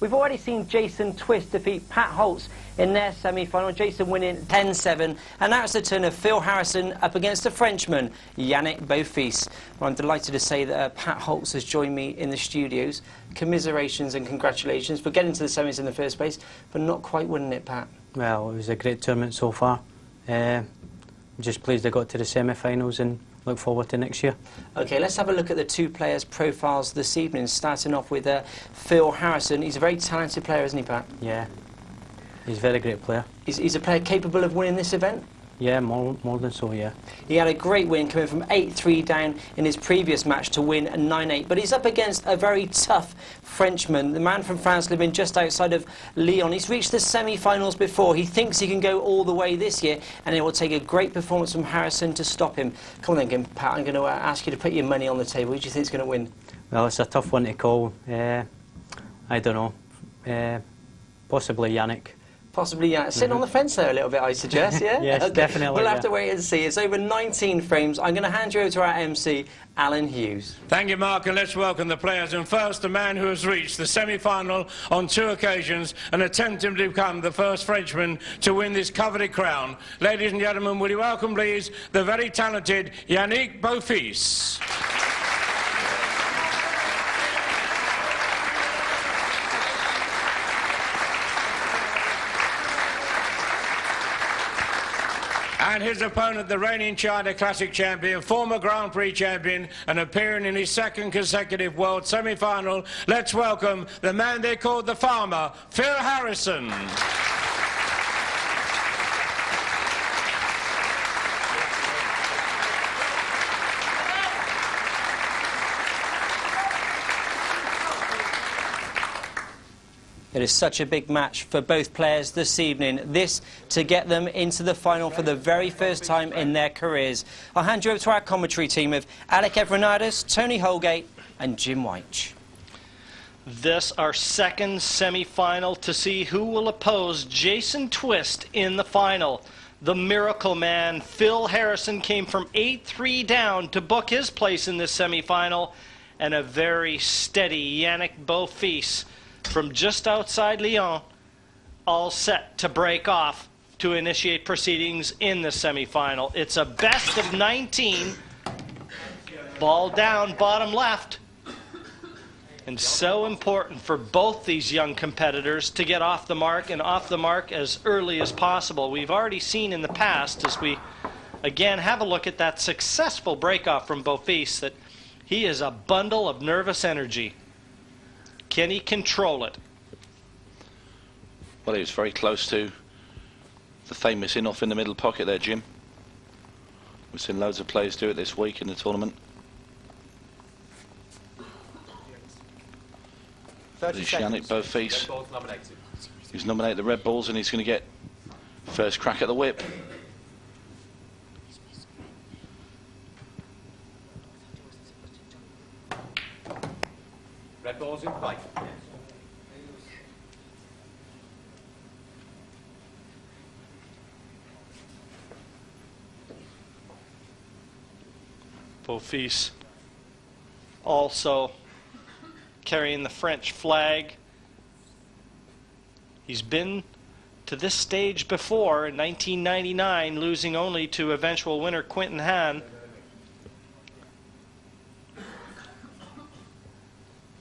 We've already seen Jason Twist defeat Pat Holtz in their semi-final. Jason winning 10-7, and now it's the turn of Phil Harrison up against the Frenchman, Yannick Beaufils. Well, I'm delighted to say that Pat Holtz has joined me in the studios. Commiserations and congratulations for getting to the semis in the first place, but not quite winning it, Pat. Well, it was a great tournament so far. I'm just pleased I got to the semi-finals and look forward to next year. OK, let's have a look at the two players' profiles this evening, starting off with Phil Harrison. He's a very talented player, isn't he, Pat? Yeah, he's a very great player. He's a player capable of winning this event? Yeah, more than so, yeah. He had a great win coming from 8-3 down in his previous match to win 9-8, but he's up against a very tough Frenchman, the man from France living just outside of Lyon. He's reached the semi-finals before. He thinks he can go all the way this year, and it will take a great performance from Harrison to stop him. Come on then, Pat, I'm going to ask you to put your money on the table. Who do you think is going to win? Well, it's a tough one to call. I don't know. Possibly Yannick. Possibly, yeah. Sitting on the fence there a little bit, I suggest, yeah? Yes, okay. definitely. We'll have to wait and see. It's over 19 frames. I'm going to hand you over to our MC, Alan Hughes. Thank you, Mark, and let's welcome the players. And first, the man who has reached the semi-final on 2 occasions and attempting to become the first Frenchman to win this coveted crown. Ladies and gentlemen, will you welcome, please, the very talented Yannick Beaufils. And his opponent, the reigning China Classic champion, former Grand Prix champion, and appearing in his second consecutive World semi-final. Let's welcome the man they called the Farmer, Phil Harrison. It is such a big match for both players this evening. This to get them into the final for the very first time in their careers. I'll hand you over to our commentary team of Alec Evernadas, Tony Holgate and Jim White. This our second semi-final to see who will oppose Jason Twist in the final. The miracle man, Phil Harrison, came from 8-3 down to book his place in this semi-final, and a very steady Yannick Beaufils from just outside Lyon, all set to break off to initiate proceedings in the semi-final. It's a best of 19. Ball down, bottom left. And so important for both these young competitors to get off the mark, and off the mark as early as possible. We've already seen in the past, as we again have a look at that successful break-off from Beaufils, that he is a bundle of nervous energy. Can he control it? Well, he was very close to the famous in-off in the middle pocket there, Jim. We've seen loads of players do it this week in the tournament. This is Yannick Beaufils. He's nominated the Red Bulls, and he's going to get first crack at the whip. Red balls in play. Beaufils also carrying the French flag. He's been to this stage before in 1999, losing only to eventual winner Quentin Hahn.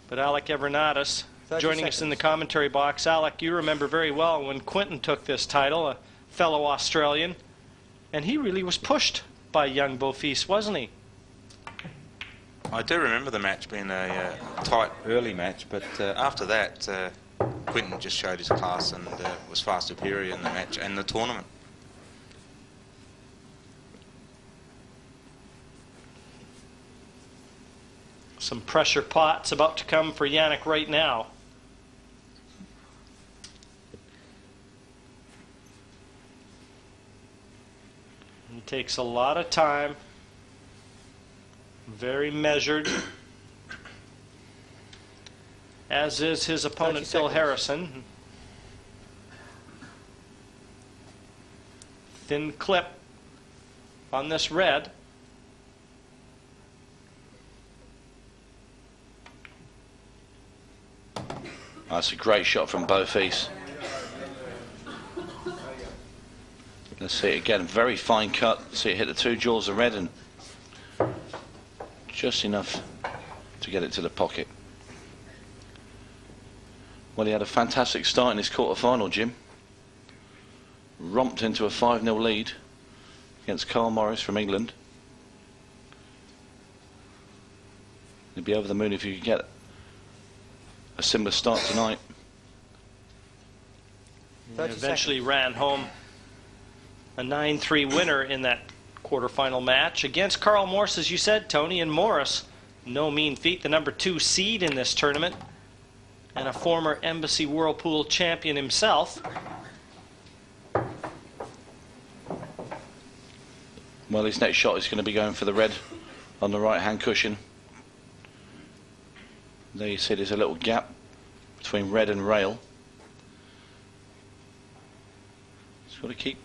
But Alec Evernadas joining us in the commentary box. Alec, you remember very well when Quentin took this title, a fellow Australian, and he really was pushed by young Beaufils, wasn't he? I do remember the match being a tight early match, but after that, Quentin just showed his class and was far superior in the match and the tournament. Some pressure pots about to come for Yannick right now. He takes a lot of time, very measured, as is his opponent Phil Harrison. Thin clip on this red. That's a great shot from Beaufils. Let's see it again. Very fine cut. See it hit the two jaws of red and just enough to get it to the pocket. Well, he had a fantastic start in his quarter-final, Jim. Romped into a 5-0 lead against Carl Morris from England. He'd be over the moon if you could get a similar start tonight. Eventually ran home a 9-3 winner in that quarterfinal match against Carl Morris, as you said, Tony. And Morris, no mean feat, the #2 seed in this tournament and a former Embassy Whirlpool champion himself. Well, his next shot is going to be going for the red on the right-hand cushion. There you see there's a little gap between red and rail. He's got to keep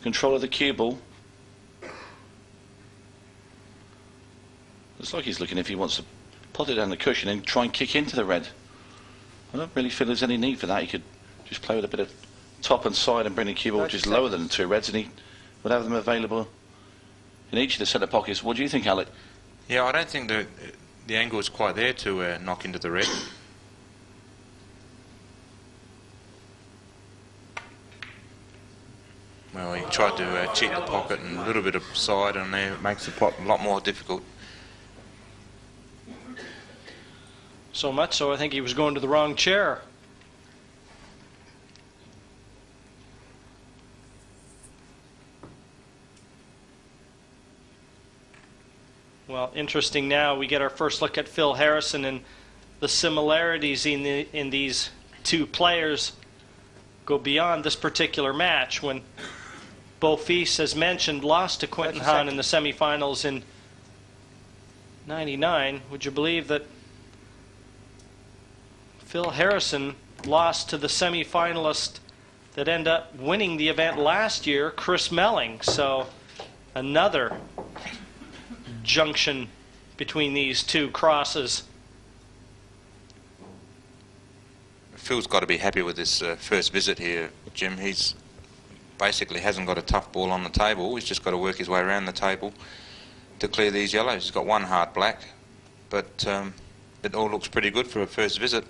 control of the cue ball. Looks like he's looking if he wants to pot it down the cushion and try and kick into the red. I don't really feel there's any need for that. He could just play with a bit of top and side and bring the cue ball just lower than the two reds, and he would have them available in each of the centre pockets. What do you think, Alec? Yeah, I don't think the angle is quite there to knock into the red. Well, he tried to cheat the pocket and a little bit of side, and there makes the pot a lot more difficult. So much so I think he was going to the wrong chair. Well, interesting now, we get our first look at Phil Harrison, and the similarities in these two players go beyond this particular match. When Beaufils, as mentioned, lost to Quentin Hahn in the semifinals in '99, would you believe that Phil Harrison lost to the semifinalist that ended up winning the event last year, Chris Melling? So another junction between these two crosses. Phil's got to be happy with this first visit here, Jim. He's basically hasn't got a tough ball on the table. He's just got to work his way around the table to clear these yellows. He's got one hard black, but it all looks pretty good for a first visit.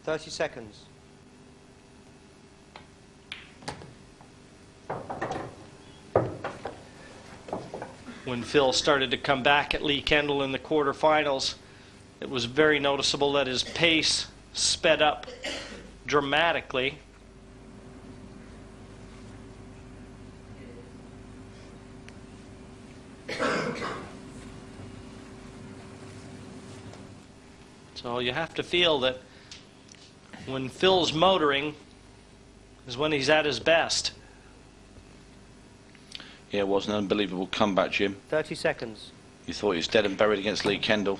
.30 seconds. When Phil started to come back at Lee Kendall in the quarterfinals, it was very noticeable that his pace sped up dramatically. So you have to feel that when Phil's motoring is when he's at his best. Yeah, it was an unbelievable comeback, Jim. 30 seconds. You thought he was dead and buried against Lee Kendall.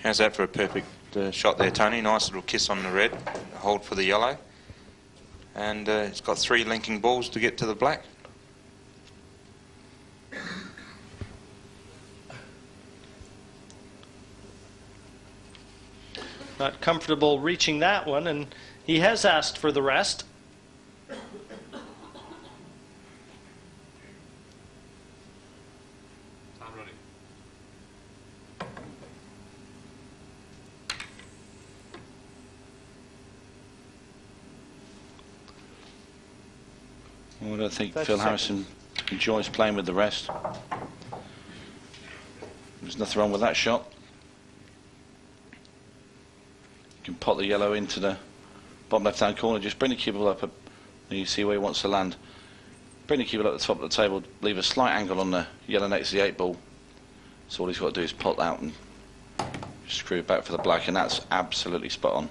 How's that for a perfect shot there, Tony? Nice little kiss on the red, hold for the yellow. And it's got 3 linking balls to get to the black. Not comfortable reaching that one, and he has asked for the rest. Well, I don't think Phil Harrison enjoys playing with the rest. There's nothing wrong with that shot. You can pot the yellow into the bottom left-hand corner. Just bring the cue ball up, and you see where he wants to land. Bring the cue ball up at the top of the table. Leave a slight angle on the yellow next to the 8 ball. So all he's got to do is pot out and screw it back for the black, and that's absolutely spot on.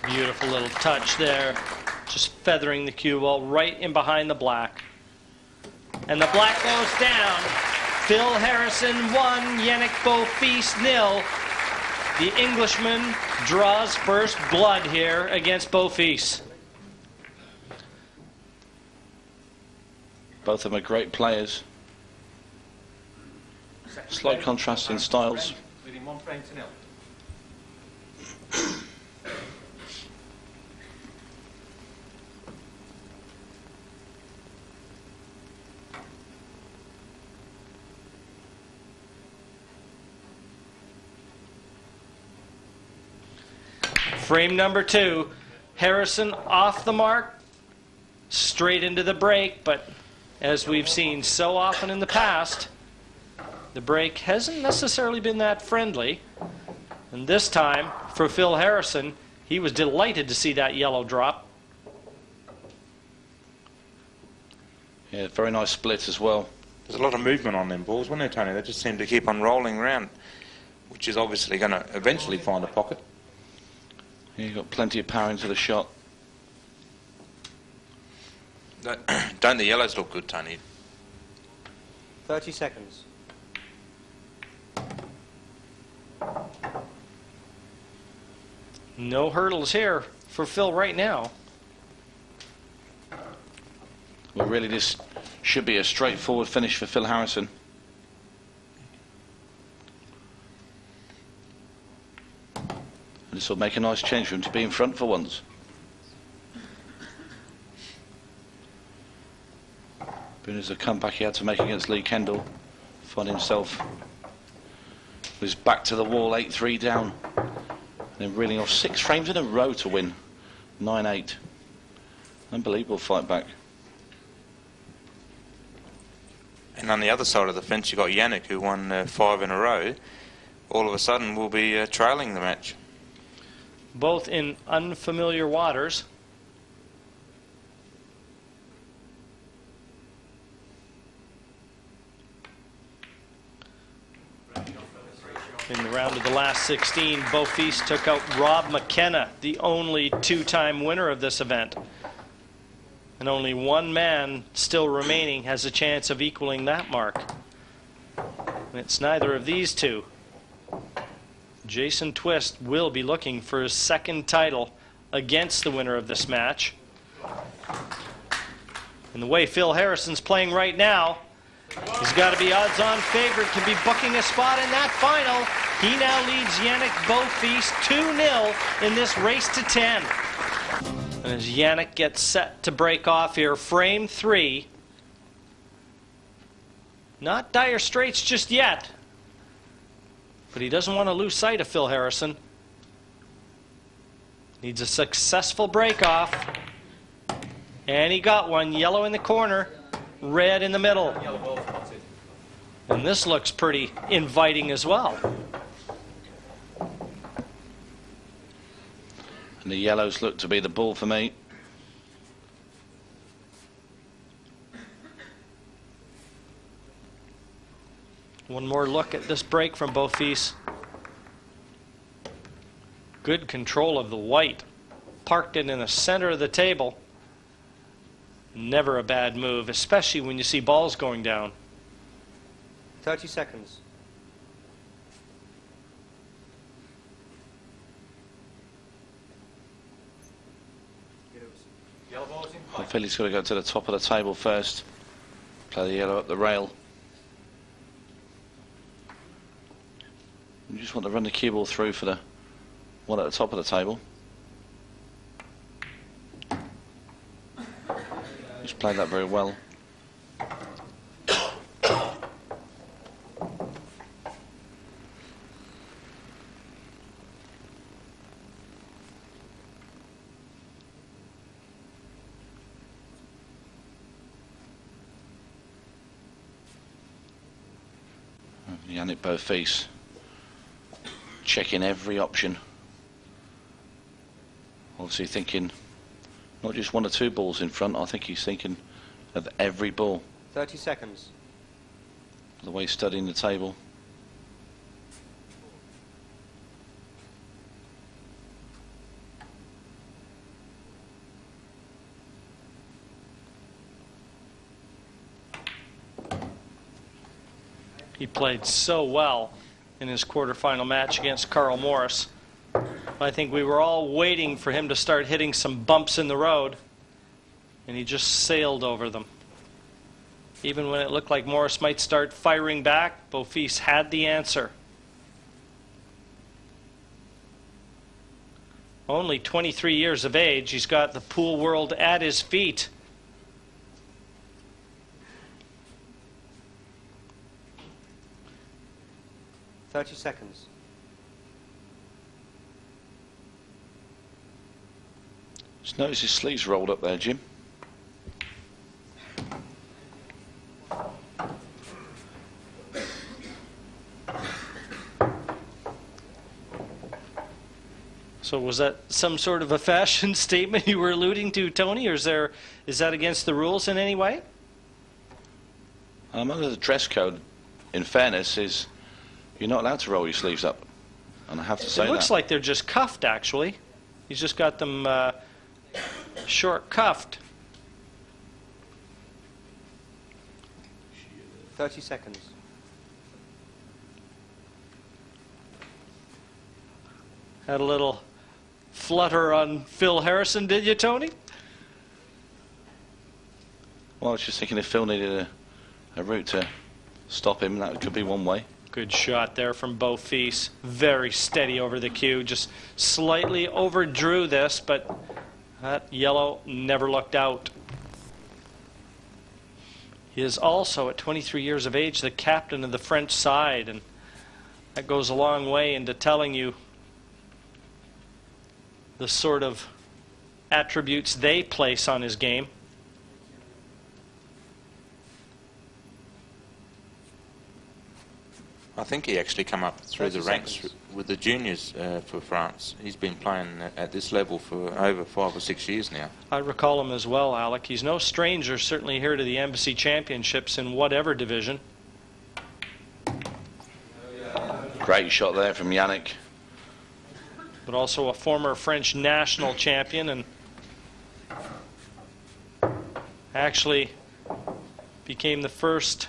Beautiful little touch there, just feathering the cue ball right in behind the black. And the black goes down. Phil Harrison 1, Yannick Beaufils 0. The Englishman draws first blood here against Beaufils. Both of them are great players. Slight contrast in styles. Leading 1-0. Frame number 2, Harrison off the mark, straight into the break, but as we've seen so often in the past, the break hasn't necessarily been that friendly. And this time, for Phil Harrison, he was delighted to see that yellow drop. Yeah, very nice split as well. There's a lot of movement on them balls, wasn't there, Tony? They just seem to keep on rolling around, which is obviously going to eventually find a pocket. Yeah, you've got plenty of power into the shot. Don't the yellows look good, Tony? 30 seconds. No hurdles here for Phil right now. Well, really, this should be a straightforward finish for Phil Harrison. And this will make a nice change for him to be in front for once. But as a comeback he had to make against Lee Kendall, find himself was back to the wall, 8-3 down, and then reeling off 6 frames in a row to win 9-8. Unbelievable fight back. And on the other side of the fence, you've got Yannick, who won 5 in a row. All of a sudden, will be trailing the match. Both in unfamiliar waters. In the round of the last 16, Beaufils took out Rob McKenna, the only 2-time winner of this event. And only one man still remaining has a chance of equaling that mark. And it's neither of these two. Jason Twist will be looking for his 2nd title against the winner of this match. And the way Phil Harrison's playing right now, he's got to be odds-on favorite to be booking a spot in that final. He now leads Yannick Beaufils 2-0 in this race to 10. And as Yannick gets set to break off here, frame 3. Not dire straits just yet. But he doesn't want to lose sight of Phil Harrison. Needs a successful break off. And he got one. Yellow in the corner, red in the middle. And this looks pretty inviting as well. And the yellows look to be the ball for me. One more look at this break from Beaufils. Good control of the white. Parked it in the center of the table. Never a bad move, especially when you see balls going down. 30 seconds. I feel he's got to go to the top of the table first. Play the yellow up the rail. You just want to run the cue ball through for the one at the top of the table. Just played that very well. Yannick Beaufils checking every option. Obviously thinking not just 1 or 2 balls in front, I think he's thinking of every ball. 30 seconds. The way he's studying the table. He played so well in his quarterfinal match against Carl Morris. I think we were all waiting for him to start hitting some bumps in the road, and he just sailed over them. Even when it looked like Morris might start firing back, Beaufils had the answer. Only 23 years of age, he's got the pool world at his feet. "30 seconds. Just notice his sleeves rolled up there, Jim. So was that some sort of a fashion statement you were alluding to, Tony, or is that against the rules in any way? Under the dress code, in fairness, is you're not allowed to roll your sleeves up. And I have to say It looks that. like they're just cuffed, actually. He's just got them short cuffed. 30 seconds. Had a little flutter on Phil Harrison, did you, Tony? Well, I was just thinking if Phil needed a route to stop him, that could be one way. Good shot there from Beaufils. Very steady over the cue. Just slightly overdrew this, but that yellow never looked out. He is also, at 23 years of age, the captain of the French side, and that goes a long way into telling you the sort of attributes they place on his game. I think he actually come up through 30 the ranks seconds. with the juniors for France. He's been playing at this level for over 5 or 6 years now. I recall him as well, Alec. He's no stranger, certainly here to the Embassy Championships in whatever division. Great shot there from Yannick. But also a former French national champion, and actually became the first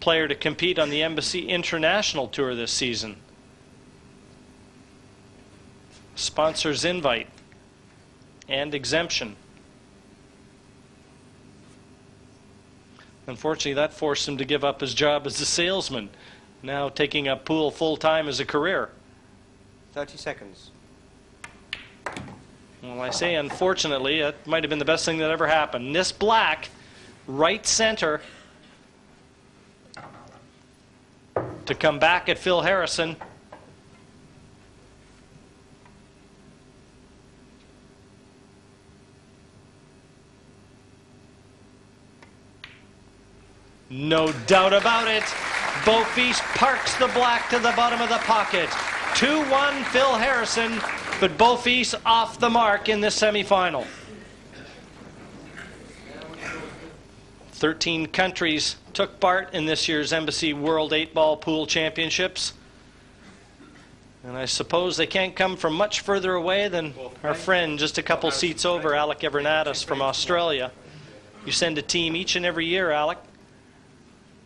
player to compete on the Embassy International Tour this season. Sponsor's invite and exemption. Unfortunately, that forced him to give up his job as a salesman, now taking up pool full-time as a career. 30 seconds. Well, I say unfortunately, that might have been the best thing that ever happened. This black, right center, to come back at Phil Harrison. No doubt about it. Beaufils parks the black to the bottom of the pocket. 2-1 Phil Harrison, but Beaufils off the mark in this semifinal. 13 countries took part in this year's Embassy World 8-Ball Pool Championships. And I suppose they can't come from much further away than our friend just a couple seats over, Alec Evernatis from Australia. You send a team each and every year, Alec.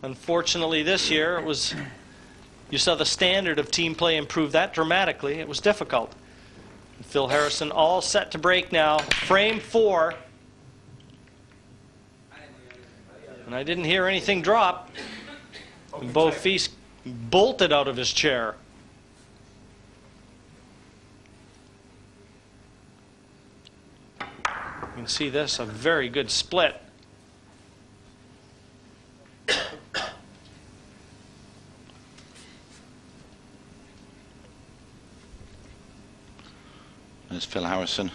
Unfortunately, this year, you saw the standard of team play improve that dramatically. It was difficult. Phil Harrison all set to break now. Frame 4. And I didn't hear anything drop. And Beaufils bolted out of his chair. You can see this, a very good split. There's Phil Harrison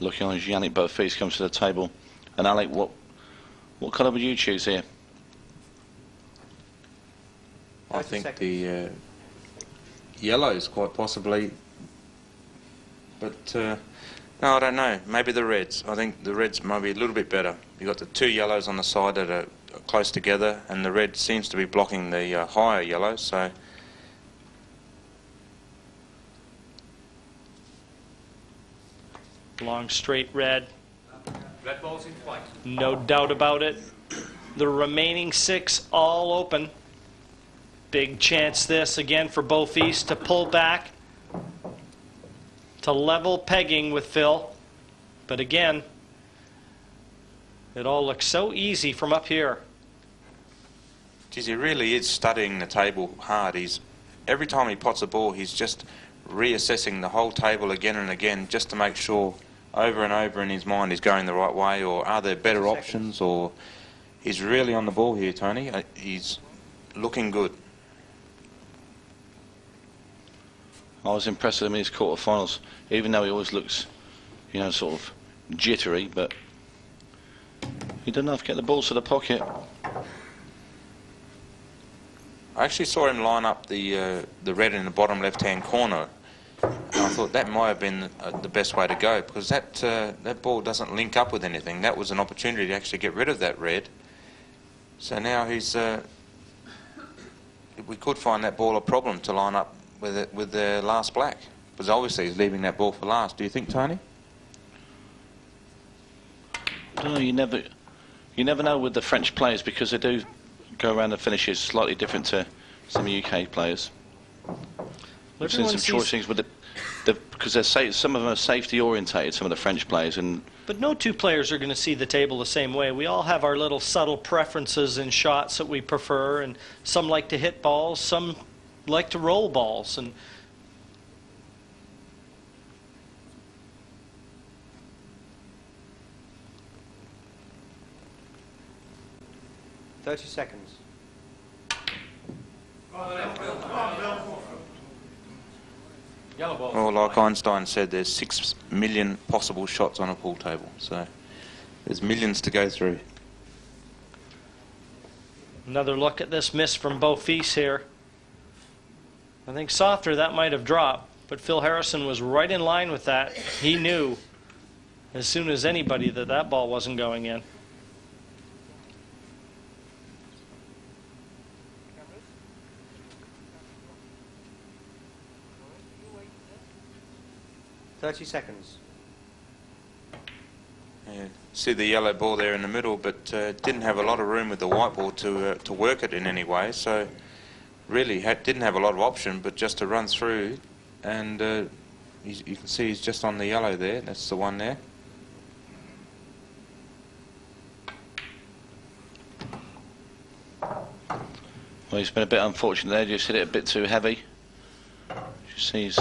looking on as Yannick Beaufils comes to the table. And Alec, what colour would you choose here? I think the yellows, quite possibly. But no, I don't know. Maybe the reds. I think the reds might be a little bit better. You've got the 2 yellows on the side that are close together, and the red seems to be blocking the higher yellows. So. Long straight red. Red ball's in flight. No doubt about it. The remaining 6 all open. Big chance this again for Beaufils to pull back to level pegging with Phil. But again, it all looks so easy from up here. Geez, he really is studying the table hard. Every time he pots a ball, he's just reassessing the whole table again and again just to make sure over and over in his mind he's going the right way, or are there better options, or he's really on the ball here, Tony. He's looking good. I was impressed with him in his quarterfinals, even though he always looks, you know, sort of jittery, but he doesn't have to get the balls to the pocket. I actually saw him line up the red in the bottom left-hand corner, and I thought that might have been the best way to go, because that ball doesn't link up with anything. That was an opportunity to actually get rid of that red. So now we could find that ball a problem to line up with the last black, because obviously he's leaving that ball for last. Do you think, Tony? No, you never know with the French players, because they do go around the finishes slightly different to some UK players. We've seen some choice things with because some of them are safety orientated, some of the French players, but no two players are going to see the table the same way. We all have our little subtle preferences in shots that we prefer, and some like to hit balls, some like to roll balls, and 30 seconds. Well, like Einstein said, there's 6 million possible shots on a pool table, so there's millions to go through. Another look at this miss from Beaufils here. I think softer that might have dropped, but Phil Harrison was right in line with that. He knew as soon as anybody that that ball wasn't going in. "30 seconds. Yeah, see the yellow ball there in the middle, but didn't have a lot of room with the white ball to work it in any way, so really didn't have a lot of option but just to run through, and you can see he's just on the yellow there. That's the one there. well, he's been a bit unfortunate there, just hit it a bit too heavy. You see he's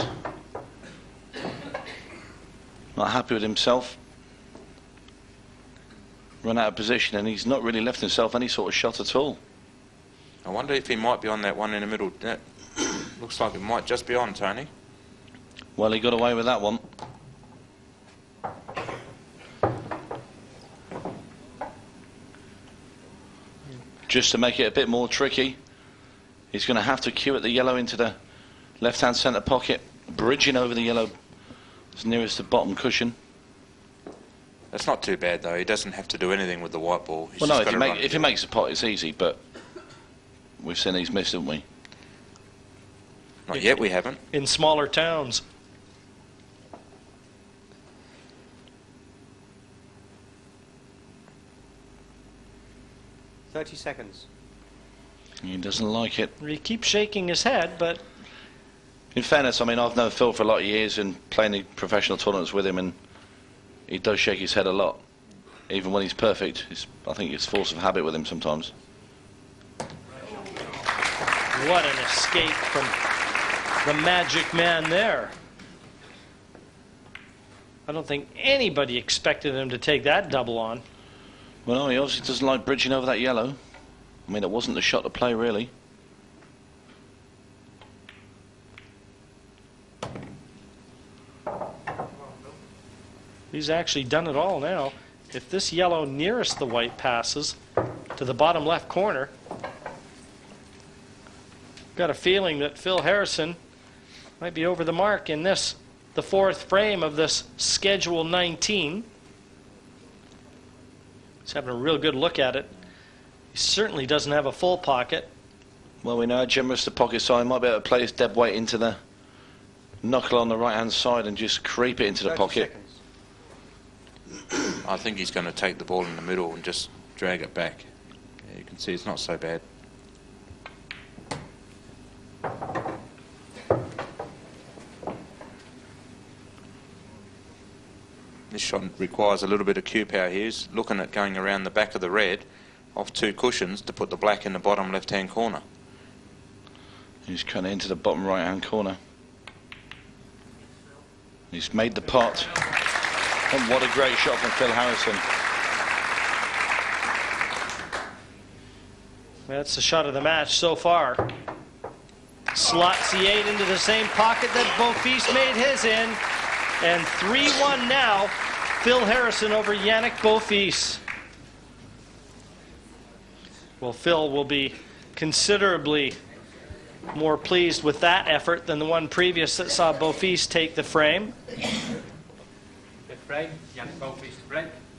not happy with himself. Run out of position, and he's not really left himself any sort of shot at all. I wonder if he might be on that one in the middle. That looks like it might just be on, Tony. Well, he got away with that one. Just to make it a bit more tricky, he's going to have to cue at the yellow into the left-hand centre pocket, bridging over the yellow as nearest the bottom cushion. That's not too bad, though. He doesn't have to do anything with the white ball. He's Well, no, just if he makes a pot, it's easy, but we've seen he's missed, haven't we? Not yet, we haven't. In smaller towns. "30 seconds. He doesn't like it. He keeps shaking his head, but In fairness, I mean, I've known Phil for a lot of years and playing the professional tournaments with him, and he does shake his head a lot. Even when he's perfect, I think it's force of habit with him sometimes. what an escape from the magic man there. I don't think anybody expected him to take that double on. Well, no, he obviously doesn't like bridging over that yellow. I mean, it wasn't the shot to play, really. He's actually done it all now. If this yellow nearest the white passes to the bottom left corner, got a feeling that Phil Harrison might be over the mark in this, the fourth frame of this Schedule 19. He's having a real good look at it. He certainly doesn't have a full pocket. Well, we know how generous the pocket, so he might be able to play his dead weight into the knuckle on the right-hand side and just creep it into the 30 pocket. seconds. I think he's going to take the ball in the middle and just drag it back. Yeah, you can see it's not so bad. This shot requires a little bit of cue power here. He's looking at going around the back of the red off 2 cushions to put the black in the bottom left-hand corner. He's kind of into the bottom right-hand corner. He's made the pot. And what a great shot from Phil Harrison. That's the shot of the match so far. Slots the 8 into the same pocket that Beaufils made his in. And 3-1 now. Phil Harrison over Yannick Beaufils. Well, Phil will be considerably more pleased with that effort than the one previous that saw Beaufils take the frame.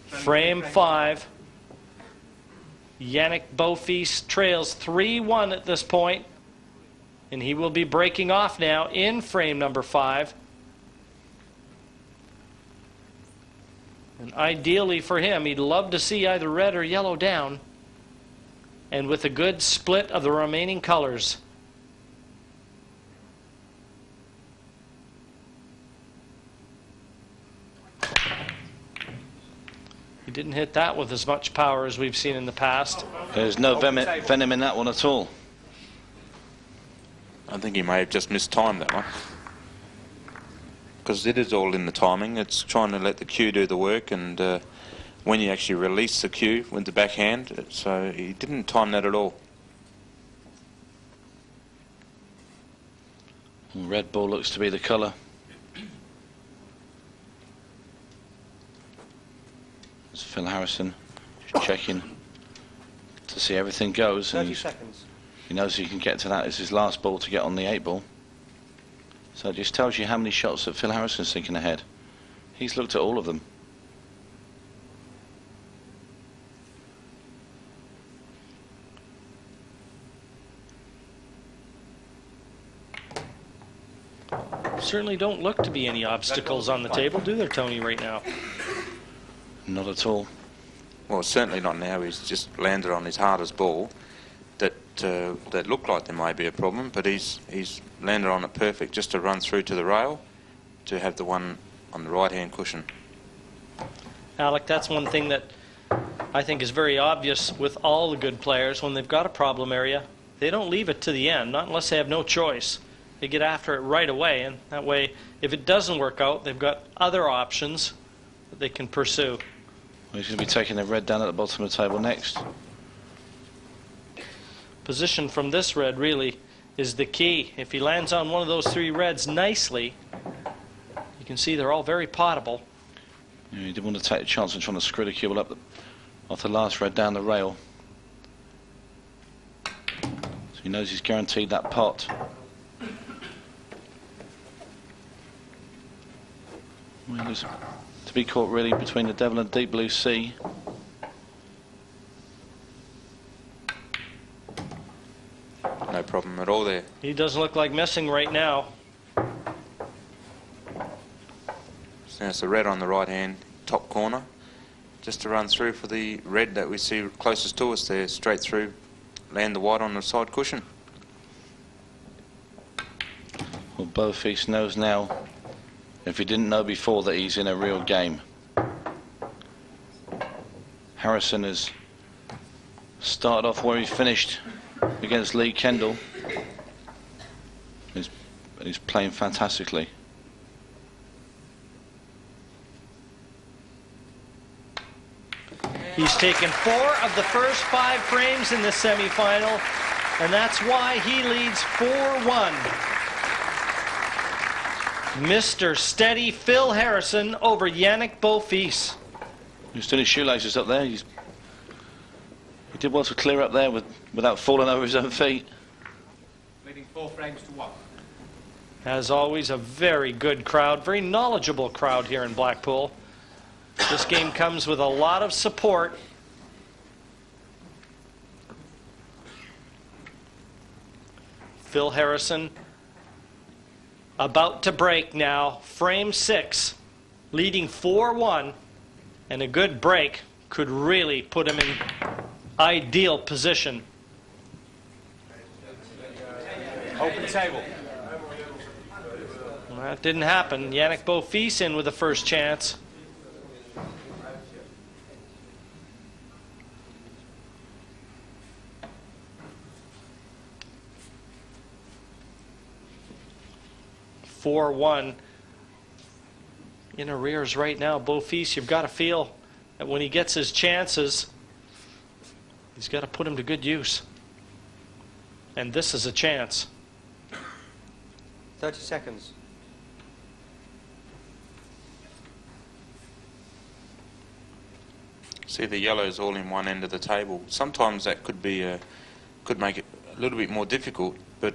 Frame 5. Yannick Beaufils trails 3-1 at this point, and he will be breaking off now in frame number 5. And ideally for him, he'd love to see either red or yellow down, and with a good split of the remaining colors. He didn't hit that with as much power as we've seen in the past. There's no venom in that one at all. I think he may have just mistimed that one. Because it is all in the timing. It's trying to let the cue do the work, and when you actually release the cue with the backhand, so he didn't time that at all. Red ball looks to be the colour. It's Phil Harrison just checking to see everything goes. 30 seconds. He knows he can get to that. It's his last ball to get on the 8 ball. So it just tells you how many shots that Phil Harrison's thinking ahead. He's looked at all of them. Certainly don't look to be any obstacles on the table, do there, Tony, right now? Not at all. Well, certainly not now. He's just landed on his hardest ball. That looked like there may be a problem, but he's landed on it perfect, just to run through to the rail to have the one on the right-hand cushion. Alec, that's one thing that I think is very obvious with all the good players. When they've got a problem area, they don't leave it to the end, not unless they have no choice. They get after it right away, and that way, if it doesn't work out, they've got other options that they can pursue. Well, he's going to be taking the red down at the bottom of the table next. Position from this red really is the key. If he lands on one of those 3 reds nicely, you can see they're all very potable. Yeah, he didn't want to take a chance on trying to screw the cue ball up off the last red down the rail. So he knows he's guaranteed that pot. Well, he's to be caught really between the devil and deep blue sea. No problem at all there. He doesn't look like missing right now. So it's the red on the right-hand top corner. Just to run through for the red that we see closest to us there, straight through, land the white on the side cushion. Well, Beaufils knows now, if he didn't know before, that he's in a real game. Harrison has started off where he finished against Lee Kendall. He's playing fantastically. He's taken 4 of the first 5 frames in the semifinal, and that's why he leads 4-1. Mr. Steady Phil Harrison over Yannick Beaufils. He's doing his shoelaces up there. He did well to clear up there without falling over his own feet. Leading 4 frames to 1. As always, a very good crowd, very knowledgeable crowd here in Blackpool. This game comes with a lot of support. Phil Harrison about to break now, frame 6, leading 4-1, and a good break could really put him in ideal position. Open table. Well, that didn't happen. Yannick Beaufils in with the first chance. 4-1. In arrears right now. Beaufils, you've got to feel that when he gets his chances, he's got to put them to good use. And this is a chance. 30 seconds. See the yellows all in one end of the table. Sometimes that could be could make it a little bit more difficult, but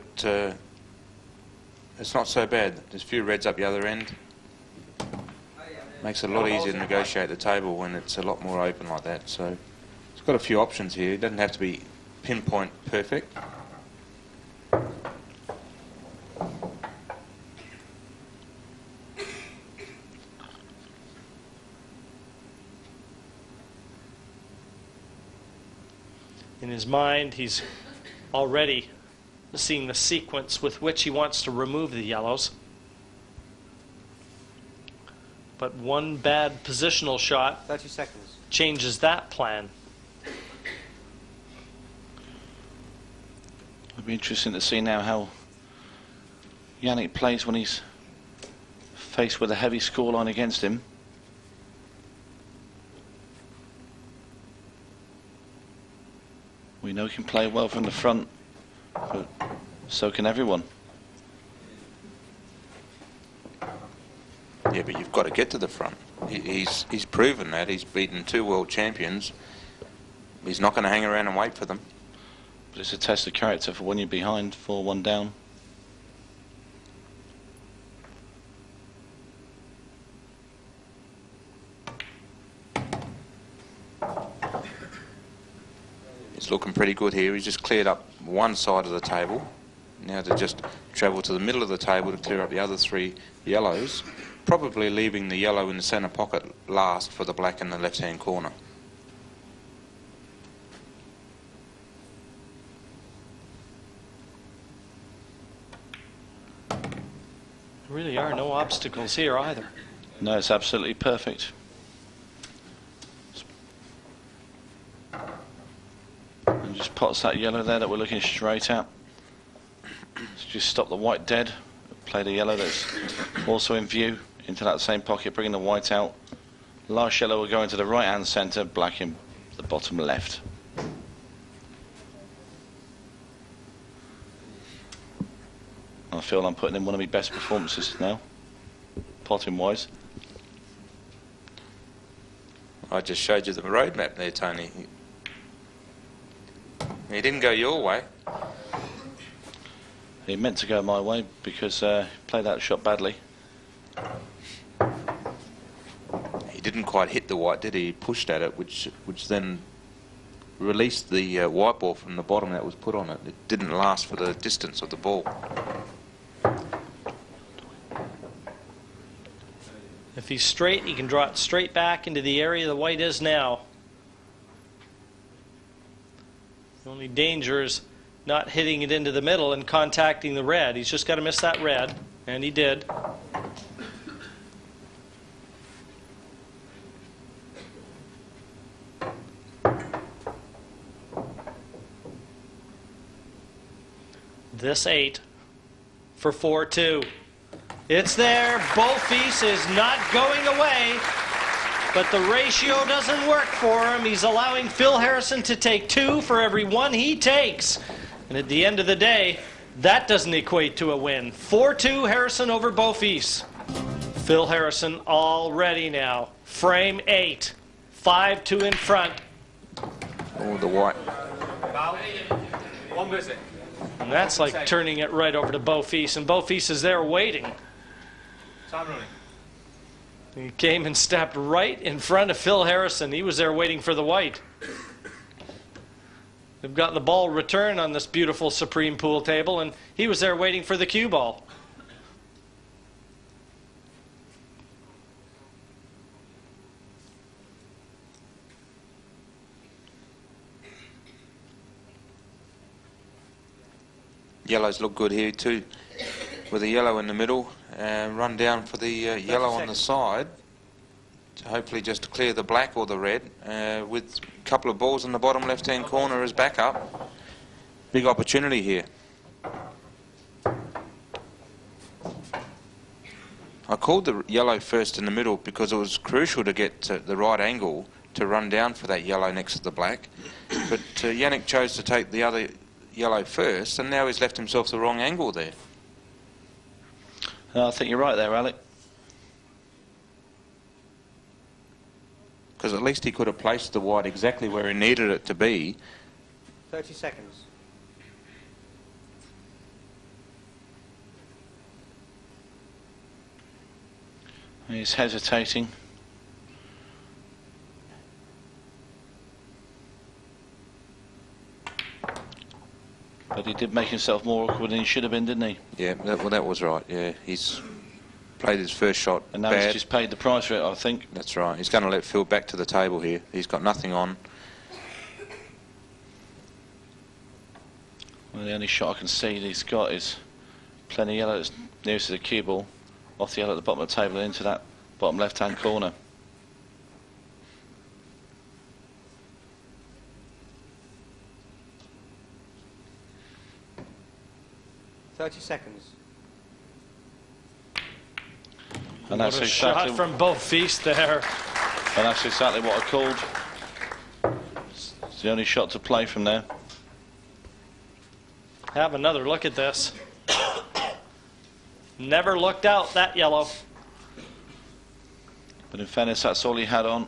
it's not so bad. There's a few reds up the other end. Makes it a lot easier to negotiate the table when it's a lot more open like that. So it's got a few options here. It doesn't have to be pinpoint perfect. In his mind, he's already seeing the sequence with which he wants to remove the yellows. But one bad positional shot 30 seconds. changes that plan. It'll be interesting to see now how Yannick plays when he's faced with a heavy scoreline against him. We know he can play well from the front, but so can everyone. Yeah, but you've got to get to the front. He's proven that. He's beaten 2 world champions. He's not going to hang around and wait for them. But it's a test of character for when you're behind 4-1 down. It's looking pretty good here. He's just cleared up one side of the table. Now to just travel to the middle of the table to clear up the other 3 yellows. Probably leaving the yellow in the centre pocket last for the black in the left-hand corner. There really are no obstacles here either. No, it's absolutely perfect. And just pots that yellow there that we're looking straight at. Just stop the white dead. Play the yellow that's also in view into that same pocket, bringing the white out. Last yellow will go into the right hand centre, black in the bottom left. I feel I'm putting in one of my best performances now, potting wise. I just showed you the roadmap there, Tony. He didn't go your way. He meant to go my way because he played that shot badly. He didn't quite hit the white, did he? He pushed at it, which then released the white ball from the bottom that was put on it. It didn't last for the distance of the ball. If he's straight, he can draw it straight back into the area the white is now. The only danger is not hitting it into the middle and contacting the red. He's just got to miss that red, and he did. This 8 for 4-2. It's there. Beaufils is not going away, but the ratio doesn't work for him. He's allowing Phil Harrison to take 2 for every 1 he takes. And at the end of the day, that doesn't equate to a win. 4-2 Harrison over Beaufils. Phil Harrison all ready now. Frame 8. 5-2 in front. Oh, the white. Foul. 1 visit. And that's like turning it right over to Beaufils. And Beaufils is there waiting. Time running. He came and stepped right in front of Phil Harrison. He was there waiting for the white. They've got the ball return on this beautiful Supreme pool table, and he was there waiting for the cue ball. Yellows look good here too, with the yellow in the middle. Run down for the yellow on the side, to hopefully just to clear the black or the red, with a couple of balls in the bottom left-hand corner as backup. Big opportunity here. I called the yellow first in the middle because it was crucial to get to the right angle to run down for that yellow next to the black. But Yannick chose to take the other yellow first, and now he's left himself the wrong angle there. I think you're right there, Alec. Because at least he could have placed the white exactly where he needed it to be. 30 seconds. He's hesitating. But he did make himself more awkward than he should have been, didn't he? Yeah, that was right. Yeah, he's played his first shot And now bad. he's just paid the price for it, I think. That's right. He's going to let Phil back to the table here. He's got nothing on. Well, the only shot I can see that he's got is plenty yellow that's nearest to the cue ball, off the yellow at the bottom of the table and into that bottom left-hand corner. Seconds. And What that's a shot exactly from Beaufils there. And that's exactly what I called. It's the only shot to play from there. Have another look at this. Never looked out, that yellow. But in fairness, that's all he had on.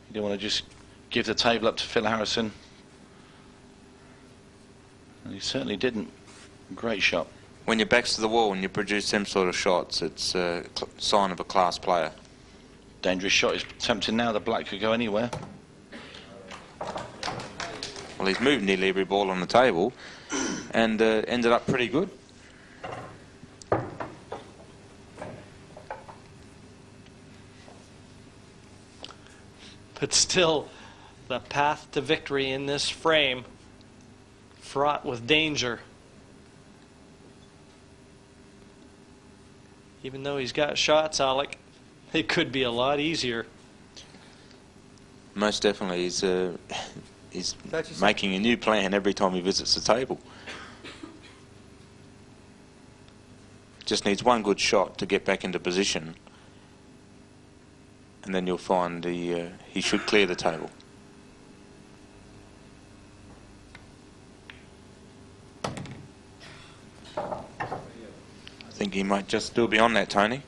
He didn't want to just give the table up to Phil Harrison. And he certainly didn't. Great shot. When your back's to the wall and you produce them sort of shots, it's a sign of a class player. Dangerous shot. He's tempting now. The black could go anywhere. Well, he's moved nearly every ball on the table and ended up pretty good. But still, the path to victory in this frame, fraught with danger. Even though he's got shots, Alec, it could be a lot easier. Most definitely. He's making a new plan every time he visits the table. Just needs one good shot to get back into position, and then you'll find he should clear the table. I think he might just still be on that, Tony.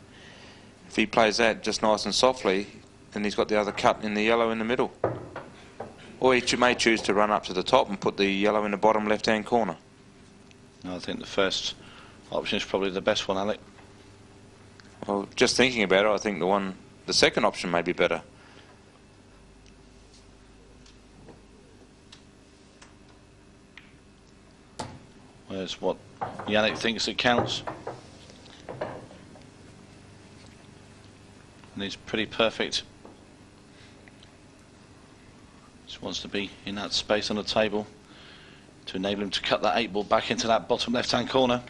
If he plays that just nice and softly, then he's got the other cut in the yellow in the middle. Or he may choose to run up to the top and put the yellow in the bottom left-hand corner. No, I think the first option is probably the best one, Alec. Well, just thinking about it, I think the second option may be better. Where's what Yannick thinks it counts. And he's pretty perfect. Just wants to be in that space on the table to enable him to cut that 8 ball back into that bottom left-hand corner.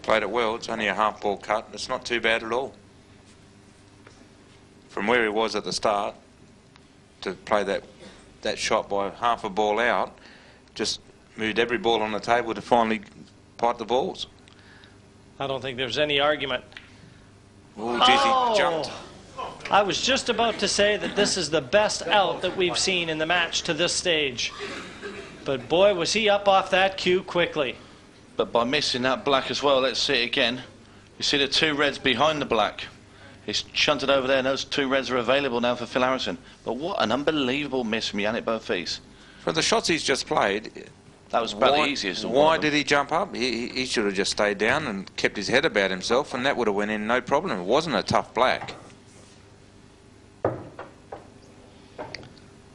Played it well. It's only a half ball cut. It's not too bad at all. From where he was at the start to play that shot by half a ball out, just moved every ball on the table to finally pipe the balls. I don't think there's any argument. Oh, geez, he jumped. I was just about to say that this is the best out that we've seen in the match to this stage. But boy, was he up off that cue quickly. But by missing that black as well, let's see it again. You see the 2 reds behind the black. He's shunted over there, and those 2 reds are available now for Phil Harrison. But what an unbelievable miss from Yannick Beaufils. For the shots he's just played, that was about the easiest. Why did he jump up? He should have just stayed down and kept his head about himself, and that would have went in no problem. It wasn't a tough black.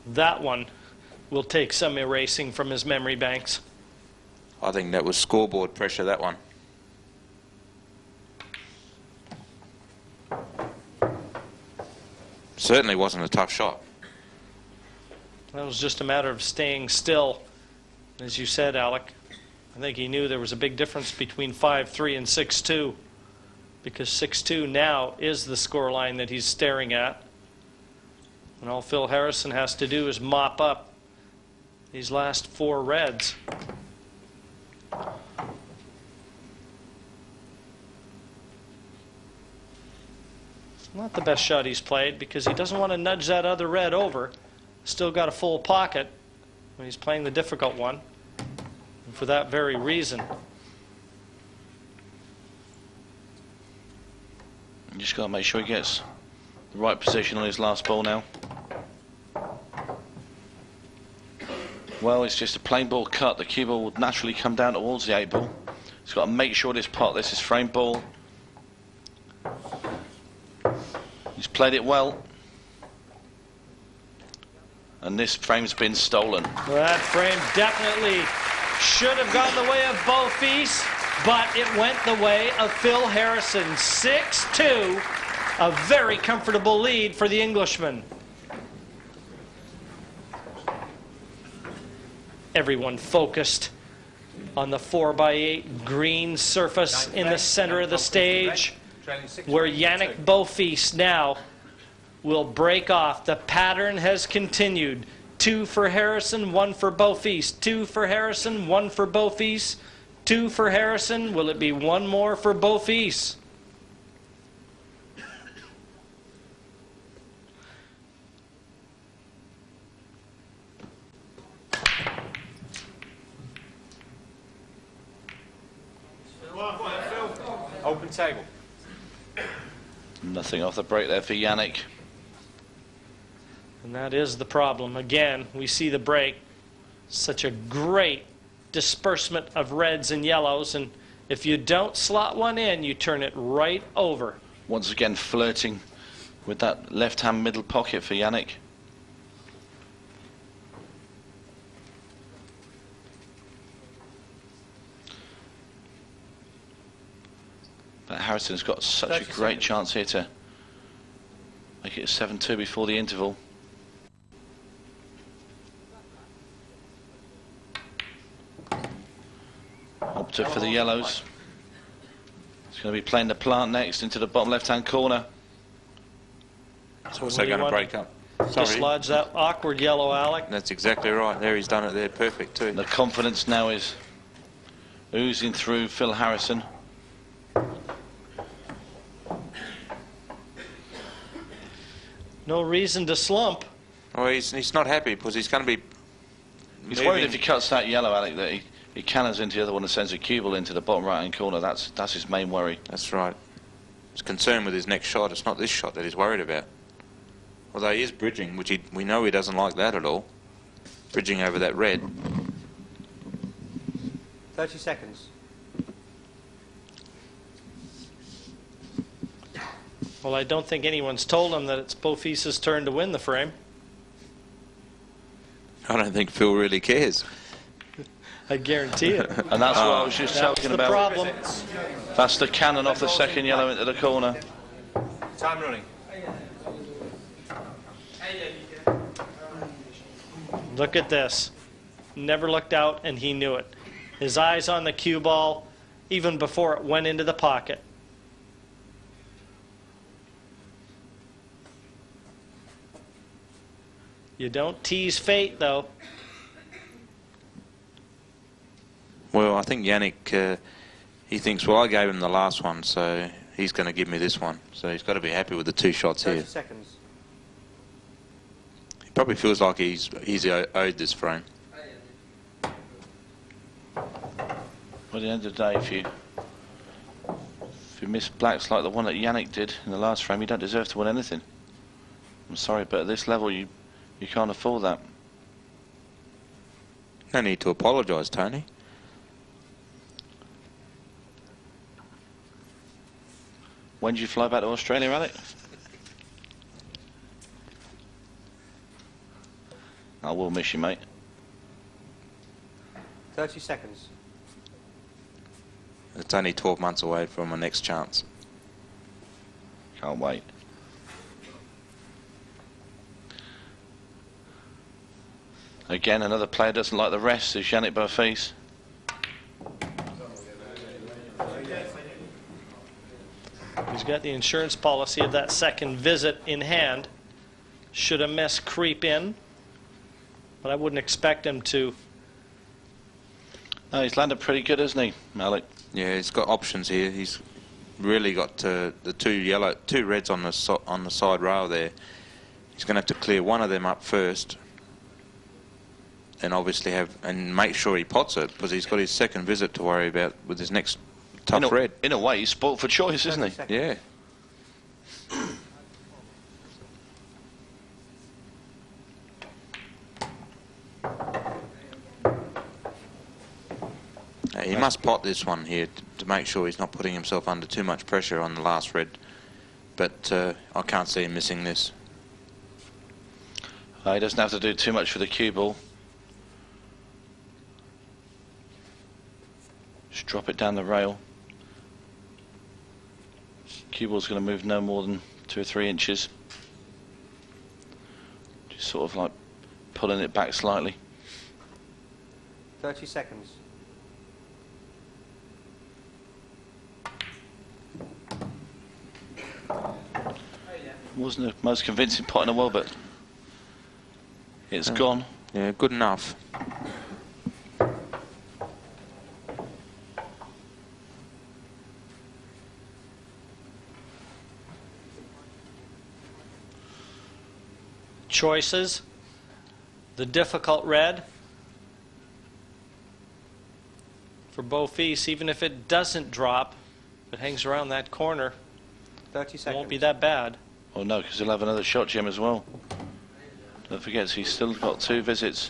That one will take some erasing from his memory banks. I think that was scoreboard pressure, that one. Certainly wasn't a tough shot. That was just a matter of staying still. As you said, Alec, I think he knew there was a big difference between 5-3 and 6-2, because 6-2 now is the scoreline that he's staring at. And all Phil Harrison has to do is mop up these last 4 reds. Not the best shot he's played because he doesn't want to nudge that other red over. Still got a full pocket when he's playing the difficult one. And for that very reason. You just got to make sure he gets the right position on his last ball now. Well, it's just a plain ball cut. The cue ball would naturally come down towards the 8 ball. He's got to make sure this pot, this is frame ball. He's played it well. And this frame's been stolen. Well, that frame definitely should have gone the way of Beaufils, but it went the way of Phil Harrison. 6-2, a very comfortable lead for the Englishman. Everyone focused on the 4x8 green surface in the center of the stage, where Yannick Beaufils now will break off. The pattern has continued. 2 for Harrison, 1 for Beaufils. 2 for Harrison, 1 for Beaufils. 2 for Harrison. Will it be 1 more for Beaufils? Open table. Nothing off the break there for Yannick. And that is the problem. Again, we see the break. Such a great disbursement of reds and yellows, and if you don't slot one in, you turn it right over. Once again flirting with that left-hand middle pocket for Yannick. But Harrison's got such a great chance here to make it a 7-2 before the interval. Opted for the yellows. He's going to be playing the plant next into the bottom left-hand corner. It's also going to break up. Dislodge that awkward yellow, Alec. That's exactly right. There, he's done it there perfect too. The confidence now is oozing through Phil Harrison. No reason to slump. Oh, he's not happy because he's going to be... He's worried if he cuts that yellow, Alec, that he cannons into the other one and sends a cue ball into the bottom right-hand corner. That's his main worry. That's right. He's concerned with his next shot. It's not this shot that he's worried about. Although he is bridging, which we know he doesn't like that at all. Bridging over that red. 30 seconds. Well, I don't think anyone's told him that it's Beaufils' turn to win the frame. I don't think Phil really cares. I guarantee it. And that's what I was just talking about. Problem. That's the cannon off the second yellow into the corner. Time running. Look at this. Never looked out, and he knew it. His eyes on the cue ball even before it went into the pocket. You don't tease fate, though. Well, I think Yannick, he thinks, well, I gave him the last one, so he's going to give me this one. So he's got to be happy with the 2 shots 30 here. seconds. He probably feels like he's owed this frame. Well, at the end of the day, if you miss blacks like the one that Yannick did in the last frame, you don't deserve to win anything. I'm sorry, but at this level, you can't afford that. No need to apologise, Tony. When did you fly back to Australia, Alec? I will miss you, mate. 30 seconds. It's only 12 months away from my next chance. Can't wait. Again, another player doesn't like the rest is Yannick Beaufils. He's got the insurance policy of that second visit in hand. Should a miss creep in, but I wouldn't expect him to. No, he's landed pretty good, hasn't he, Alec? Yeah, he's got options here. He's really got the two reds on the side rail there. He's going to have to clear one of them up first, and obviously make sure he pots it, because he's got his second visit to worry about with his next tough red. In a way, he's spoilt for choice, isn't he? Yeah. He must pot this one here to make sure he's not putting himself under too much pressure on the last red. But I can't see him missing this. He doesn't have to do too much for the cue ball. Just drop it down the rail. Cue ball's going to move no more than 2 or 3 inches. Just sort of like pulling it back slightly. 30 seconds. Wasn't the most convincing pot in the world, but it's gone. Yeah, good enough. Choices. The difficult red for Beaufils, even if it doesn't drop, if it hangs around that corner, 30 it seconds. won't be that bad. Oh no, because he'll have another shot, Jim, as well. Don't forget, he's still got 2 visits.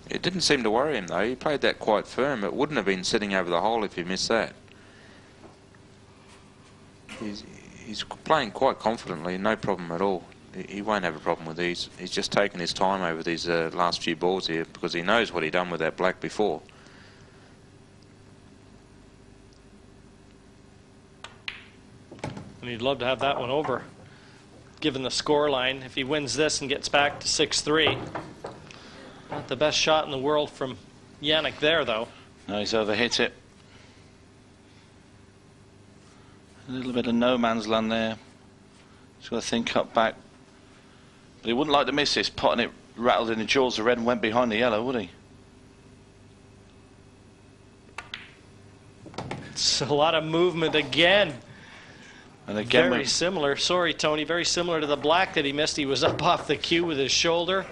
It didn't seem to worry him, though. He played that quite firm. It wouldn't have been sitting over the hole if he missed that. He's playing quite confidently, no problem at all. He won't have a problem with these. He's just taken his time over these last few balls here, because he knows what he done with that black before. And he'd love to have that one over, given the score line. If he wins this and gets back to 6-3, not the best shot in the world from Yannick there, though. No, he's overhit it. A little bit of no man's land there. He's got to think up back. But he wouldn't like to miss this pot, and it rattled in the jaws of red and went behind the yellow, would he? It's a lot of movement again. And again, Very similar. Sorry, Tony. Very similar to the black that he missed. He was up off the cue with his shoulder.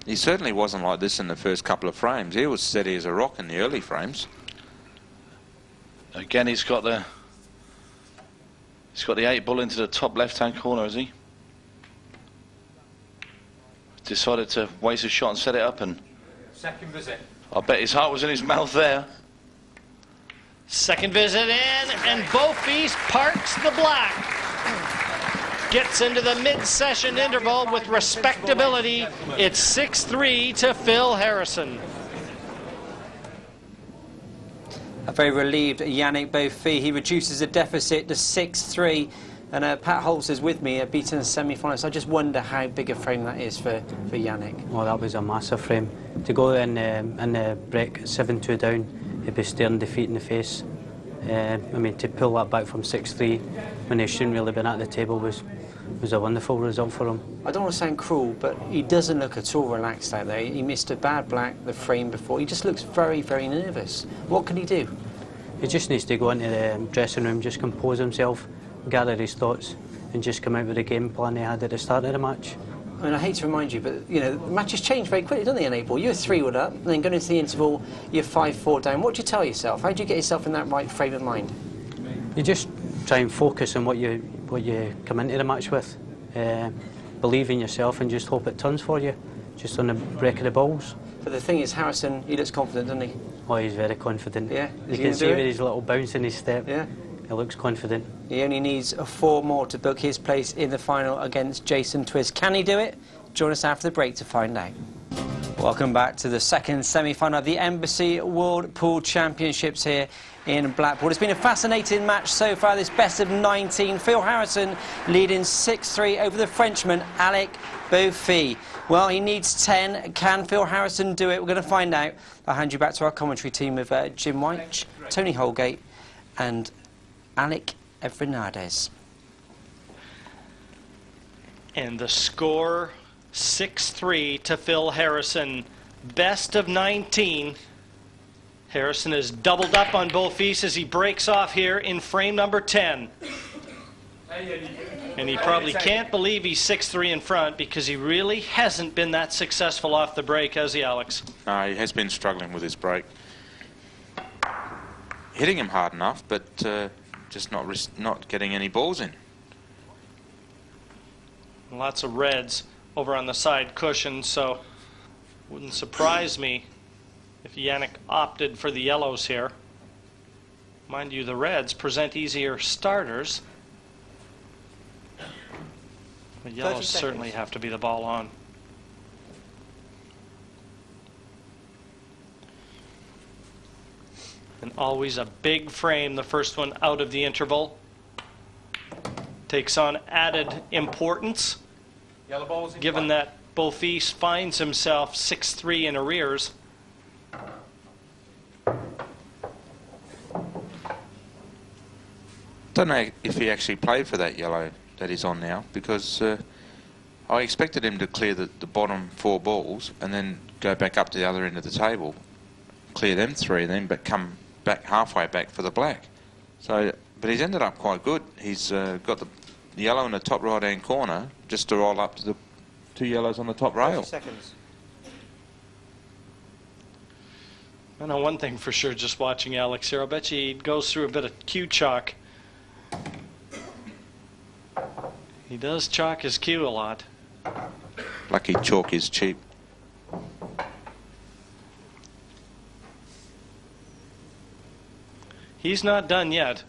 He certainly wasn't like this in the first couple of frames. He was steady as a rock in the early frames. again he's got the 8 ball into the top left-hand corner, has he? Decided to waste a shot and set it up, and second visit. I bet his heart was in his mouth there. Second visit in, and Beaufils parks the black. Gets into the mid-session interval with respectability. It's 6-3 to Phil Harrison. A very relieved Yannick Beaufils. He reduces the deficit to 6-3. And Pat Holtz is with me, beaten the semi-finals. I just wonder how big a frame that is for Yannick. Well, that was a massive frame. To go in the break 7-2 down, he'd be staring defeat in the face. I mean, to pull that back from 6-3 when he shouldn't really been at the table was a wonderful result for him. I don't want to sound cruel, but he doesn't look at all relaxed out there. He missed a bad black the frame before. He just looks very, very nervous. What can he do? He just needs to go into the dressing room, just compose himself, gather his thoughts, and just come out with the game plan he had at the start of the match. I mean, I hate to remind you, but you know, matches change very quickly, don't they, in 8 ball? You're 3-1 up, and then going into the interval, you're 5-4 down. What do you tell yourself? How do you get yourself in that right frame of mind? You just try and focus on what you come into the match with. Believe in yourself and just hope it turns for you, just on the break of the balls. But the thing is, Harrison, he looks confident, doesn't he? Oh, he's very confident. Yeah, You can see with his little bounce in his step. Yeah. He looks confident. He only needs 4 more to book his place in the final against Jason Twist. Can he do it? Join us after the break to find out. Welcome back to the second semi-final of the Embassy World Pool Championships here in Blackpool. It's been a fascinating match so far, this best of 19. Phil Harrison leading 6-3 over the Frenchman, Yannick Beaufils. Well, he needs 10. Can Phil Harrison do it? We're going to find out. I'll hand you back to our commentary team of Jim White, Tony Holgate and Alec Evernades. And the score, 6-3 to Phil Harrison. Best of 19. Harrison is doubled up on Beaufils as he breaks off here in frame number 10. And he probably can't believe he's 6-3 in front, because he really hasn't been that successful off the break, has he, Alex? No, he has been struggling with his break. Hitting him hard enough, but just not getting any balls in. Lots of reds over on the side cushion, so wouldn't surprise me if Yannick opted for the yellows here. Mind you, the reds present easier starters. The yellows certainly have to be the ball on. And always a big frame, the first one out of the interval. Takes on added importance, Yellow balls in given play. that Beaufils finds himself 6-3 in arrears. Don't know if he actually played for that yellow that he's on now, because I expected him to clear the bottom 4 balls and then go back up to the other end of the table, clear them 3, then but come back halfway back for the black. So, but he's ended up quite good. He's got the yellow in the top right hand corner just to roll up to the 2 yellows on the top rail. 30 seconds. I know one thing for sure just watching Alex here. I bet you he goes through a bit of cue chalk. He does chalk his cue a lot. Lucky chalk is cheap. He's not done yet.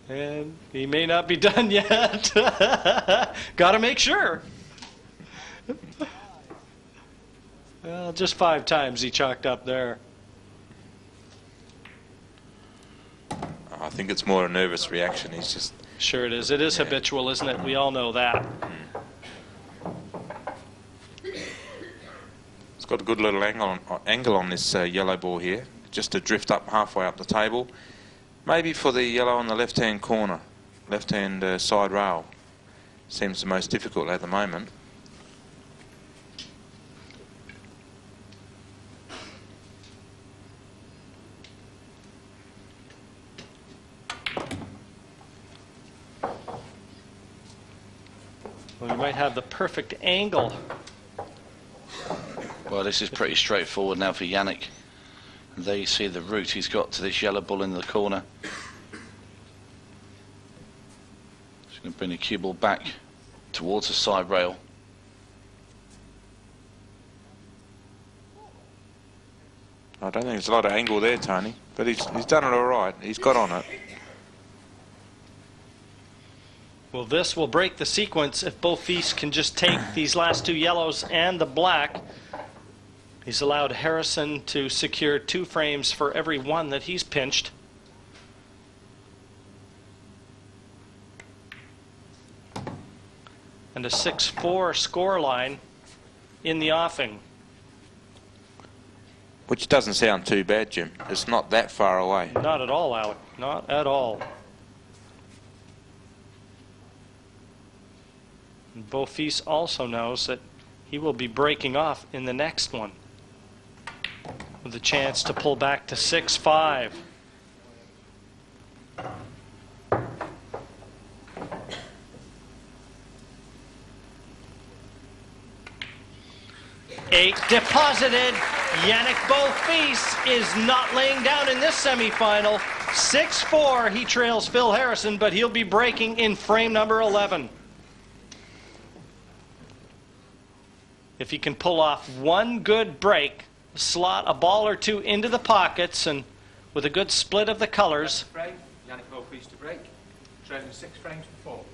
And he may not be done yet. Got to make sure. Well, just 5 times he chalked up there. I think it's more a nervous reaction. He's just... Sure it is. It is habitual, isn't it? We all know that. It's got a good little angle on this yellow ball here, just to drift up halfway up the table. Maybe for the yellow on the left-hand corner, left-hand side rail. Seems the most difficult at the moment. Well, we might have the perfect angle. Well, this is pretty straightforward now for Yannick. And there you see the route he's got to this yellow ball in the corner. He's going to bring the cue ball back towards the side rail. I don't think there's a lot of angle there, Tony, but he's done it all right. He's got on it. Well, this will break the sequence if Beaufils can just take these last 2 yellows and the black. He's allowed Harrison to secure 2 frames for every 1 that he's pinched. And a 6-4 score line in the offing. Which doesn't sound too bad, Jim. It's not that far away. Not at all, Alec. Not at all. And Beaufils also knows that he will be breaking off in the next one, with a chance to pull back to 6-5. Eight deposited. Yannick Beaufils is not laying down in this semifinal. 6-4. He trails Phil Harrison, but he'll be breaking in frame number 11. If he can pull off one good break, slot a ball or 2 into the pockets, and with a good split of the colors. Frame, Yannick Beaufils to break, trailing 6 frames for 4.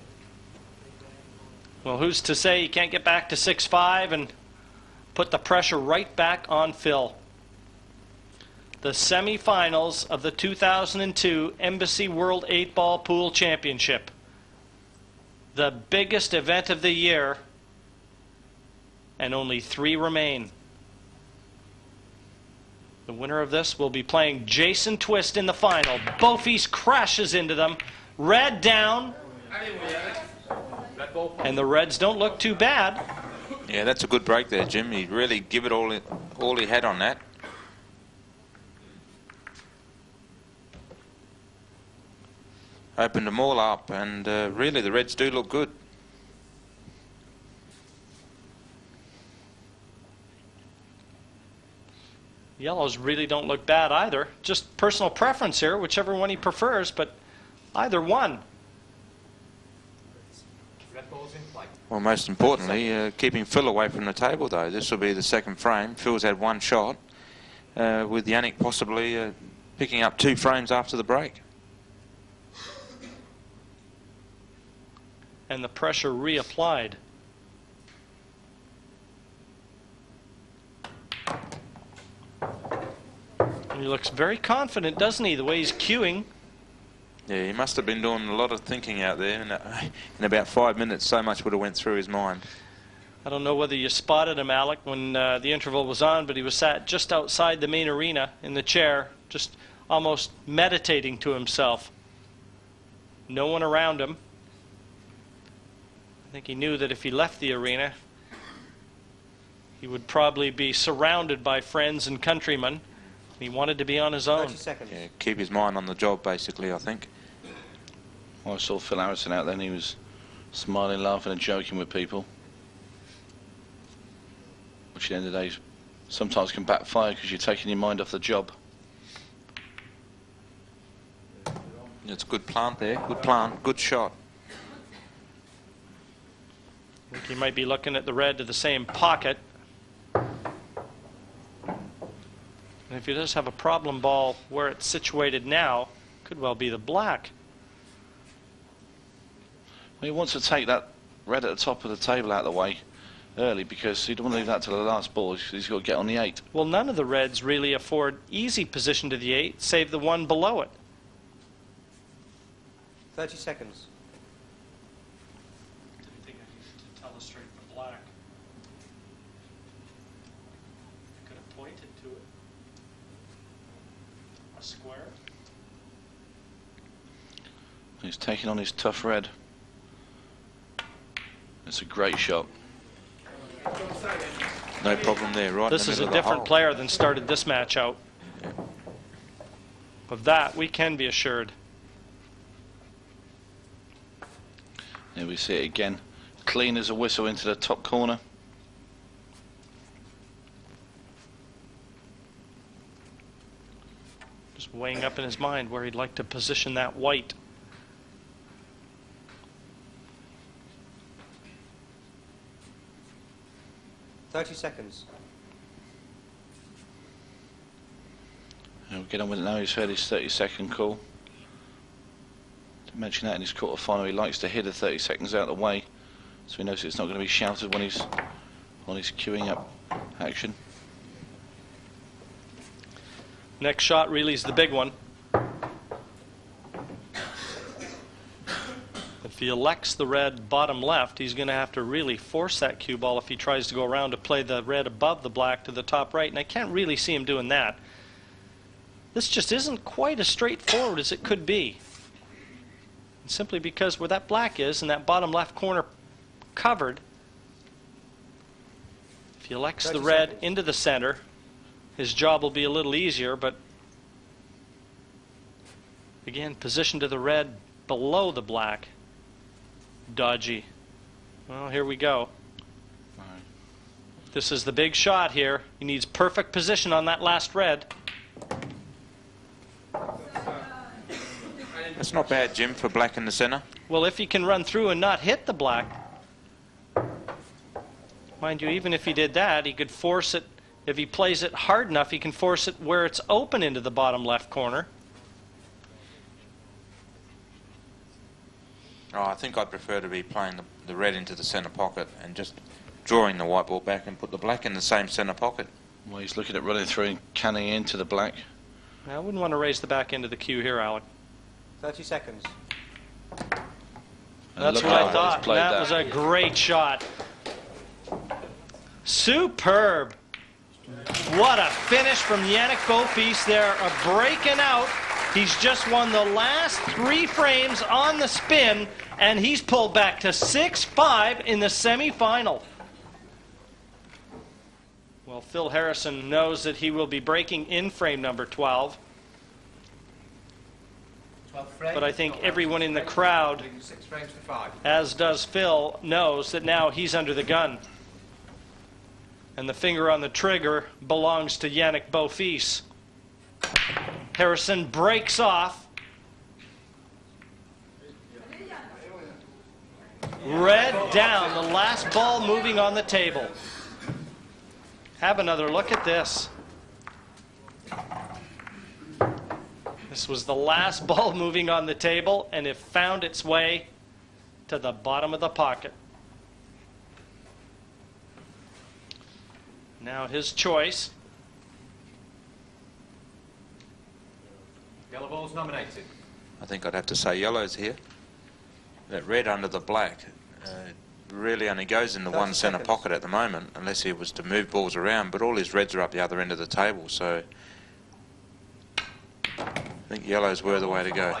Well, who's to say he can't get back to 6-5 and put the pressure right back on Phil. The semifinals of the 2002 Embassy World 8-Ball Pool Championship. The biggest event of the year, and only 3 remain. The winner of this will be playing Jason Twist in the final. Beaufils crashes into them. Red down. And the Reds don't look too bad. Yeah, that's a good break there, Jim. He really give it all he had on that. Opened them all up, and really the Reds do look good. Yellows really don't look bad either. Just personal preference here, whichever one he prefers, but either one. Well, most importantly, keeping Phil away from the table, though. This will be the second frame. Phil's had one shot, with Yannick possibly picking up 2 frames after the break. And the pressure reapplied. And he looks very confident, doesn't he, the way he's cueing. Yeah, he must have been doing a lot of thinking out there. In about 5 minutes, so much would have went through his mind. I don't know whether you spotted him, Alec, when the interval was on, but he was sat just outside the main arena in the chair, just almost meditating to himself. No one around him. I think he knew that if he left the arena, he would probably be surrounded by friends and countrymen. He wanted to be on his own. 30 seconds. Yeah, keep his mind on the job, basically, I think. Well, I saw Phil Harrison out there, and he was smiling, laughing and joking with people. Which at the end of the day sometimes can backfire because you're taking your mind off the job. It's a good plant there. Good plant. Good shot. I think he might be looking at the red to the same pocket. And if he does have a problem ball where it's situated now, could well be the black. Well, he wants to take that red at the top of the table out of the way early because he don't want to leave that to the last ball. He's got to get on the 8. Well, none of the reds really afford easy position to the 8, save the one below it. 30 seconds. Didn't think I could illustrate the black. I could have pointed to it. A square. He's taking on his tough red. It's a great shot. No problem there, right? This is a different player than started this match out. Yeah. Of that, we can be assured. Here we see it again. Clean as a whistle into the top corner. Just weighing up in his mind where he'd like to position that white. "30 seconds. We'll get on with it now. He's heard his 30-second call. To mention that in his quarter-final, he likes to hit the 30 seconds out of the way, so he knows it's not going to be shouted when he's queuing up action. Next shot really is the big one. If he elects the red bottom left, he's going to have to really force that cue ball if he tries to go around to play the red above the black to the top right, and I can't really see him doing that. This just isn't quite as straightforward as it could be. And simply because where that black is and that bottom left corner covered, if he elects the red into the center, his job will be a little easier, but again, position to the red below the black. Dodgy. Well, here we go. This is the big shot here. He needs perfect position on that last red. That's not bad, Jim, for black in the centre. Well, if he can run through and not hit the black, mind you, even if he did that, he could force it. If he plays it hard enough, he can force it where it's open into the bottom left corner. Oh, I think I'd prefer to be playing the red into the centre pocket and just drawing the white ball back and put the black in the same centre pocket. Well, he's looking at running through and canning into the black. Now, I wouldn't want to raise the back end of the cue here, Alec. 30 seconds. That's what I thought. That was a great shot. Superb. What a finish from Yannick Beaufils there, breaking out He's just won the last 3 frames on the spin, and he's pulled back to 6-5 in the semi-final. Well, Phil Harrison knows that he will be breaking in frame number 12. But I think everyone in the crowd, 6 frames for 5. as does Phil, knows that now he's under the gun. And the finger on the trigger belongs to Yannick Beaufils. Harrison breaks off. Red down, the last ball moving on the table. Have another look at this. This was the last ball moving on the table, and it found its way to the bottom of the pocket. Now his choice. Yellow ball's nominated. I think I'd have to say yellows here. That red under the black really only goes in the 1 centre pocket at the moment, unless he was to move balls around, but all his reds are up the other end of the table, so I think yellows were the way to go.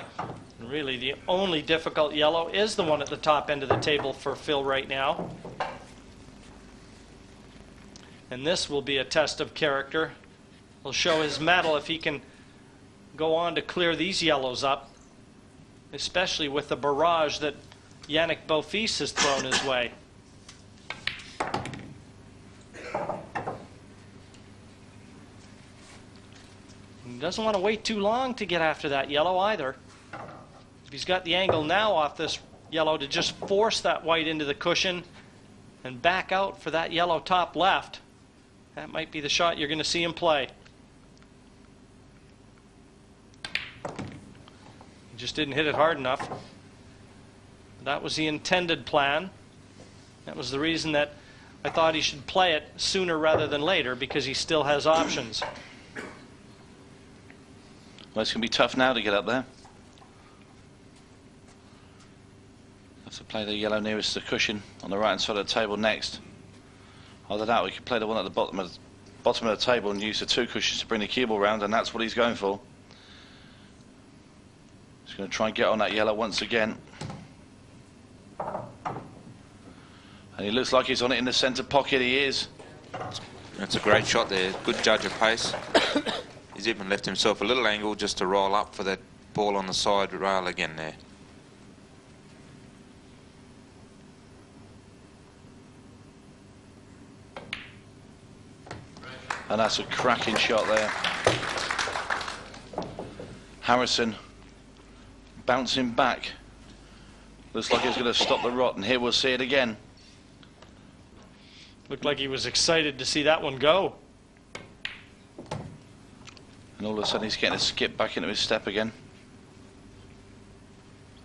Really, the only difficult yellow is the one at the top end of the table for Phil right now. And this will be a test of character. He'll show his mettle if he can go on to clear these yellows up, especially with the barrage that Yannick Beaufils has thrown his way. He doesn't want to wait too long to get after that yellow either. If he's got the angle now off this yellow to just force that white into the cushion and back out for that yellow top left, that might be the shot you're going to see him play. He just didn't hit it hard enough. That was the intended plan. That was the reason that I thought he should play it sooner rather than later, because he still has options. Well, it's going to be tough now to get up there. Have to play the yellow nearest the cushion on the right-hand side of the table next. Other than that, we could play the one at the bottom of the table and use the 2 cushions to bring the cue ball round, and that's what he's going for. He's going to try and get on that yellow once again. And he looks like he's on it in the centre pocket. He is. That's a great shot there. Good judge of pace. He's even left himself a little angle just to roll up for that ball on the side rail again there. And that's a cracking shot there. Harrison bouncing back. Looks like he's going to stop the rot, and here we'll see it again. Looked like he was excited to see that one go. And all of a sudden he's getting a skip back into his step again.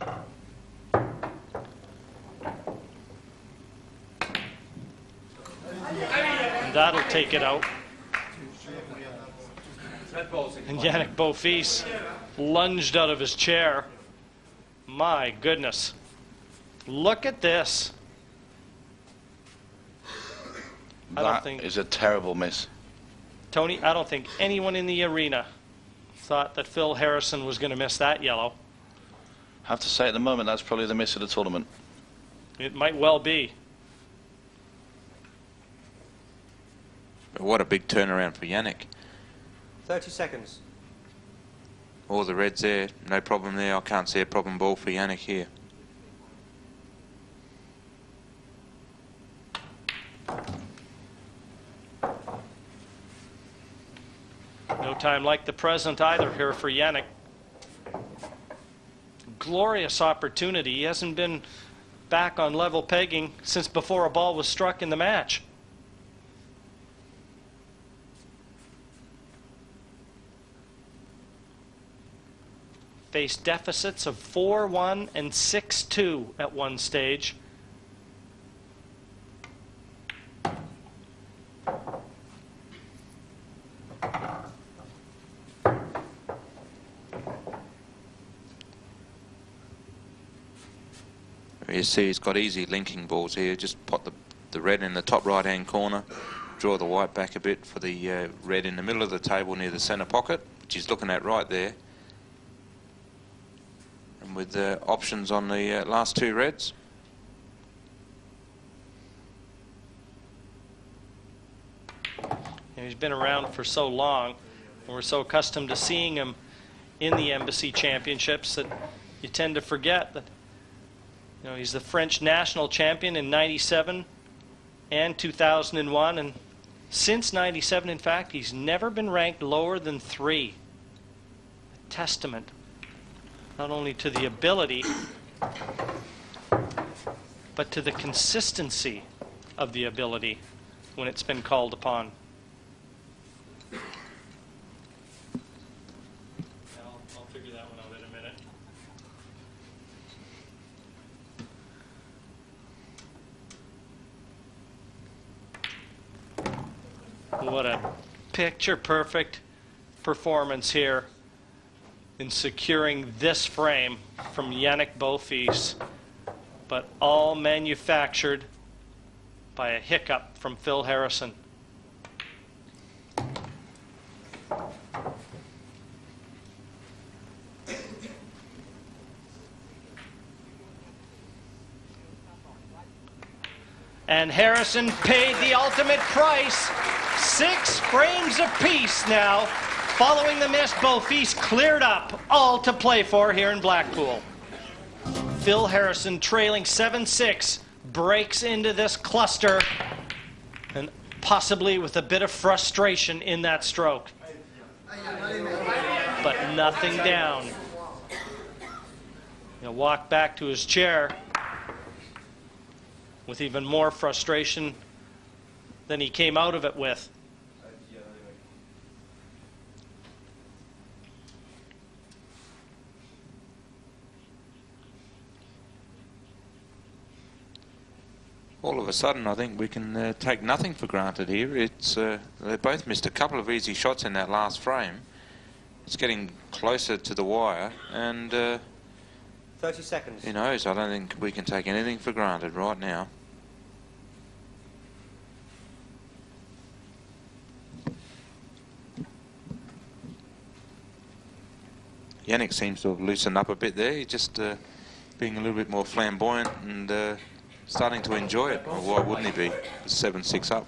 And that'll take it out. And Yannick Beaufils lunged out of his chair. My goodness. Look at this. That is a terrible miss. Tony, I don't think anyone in the arena thought that Phil Harrison was going to miss that yellow. I have to say at the moment that's probably the miss of the tournament. It might well be. What a big turnaround for Yannick. 30 seconds. All the reds there, no problem there. I can't see a problem ball for Yannick here. No time like the present either here for Yannick. Glorious opportunity. He hasn't been back on level pegging since before a ball was struck in the match. Faced deficits of 4-1 and 6-2 at one stage. You see he's got easy linking balls here. Just put the red in the top right hand corner, draw the white back a bit for the red in the middle of the table near the centre pocket, which he's looking at right there. And with the options on the last two reds. And he's been around for so long, and we're so accustomed to seeing him in the Embassy Championships that you tend to forget that, you know, he's the French national champion in '97 and 2001, and since '97, in fact, he's never been ranked lower than 3. A testament not only to the ability, but to the consistency of the ability when it's been called upon. I'll figure that one out in a minute. What a picture-perfect performance here in securing this frame from Yannick Beaufils, but all manufactured by a hiccup from Phil Harrison. And Harrison paid the ultimate price. 6 frames apiece now. Following the miss, Beaufils cleared up, all to play for here in Blackpool. Phil Harrison, trailing 7-6, breaks into this cluster, and possibly with a bit of frustration in that stroke. But nothing down. He'll walk back to his chair with even more frustration than he came out of it with. All of a sudden, I think we can take nothing for granted here. It's they both missed a couple of easy shots in that last frame. It's getting closer to the wire, and 30 seconds. who knows? I don't think we can take anything for granted right now. Yannick seems to have loosened up a bit there. He's just being a little bit more flamboyant and starting to enjoy it. Well, why wouldn't he be? 7-6 up.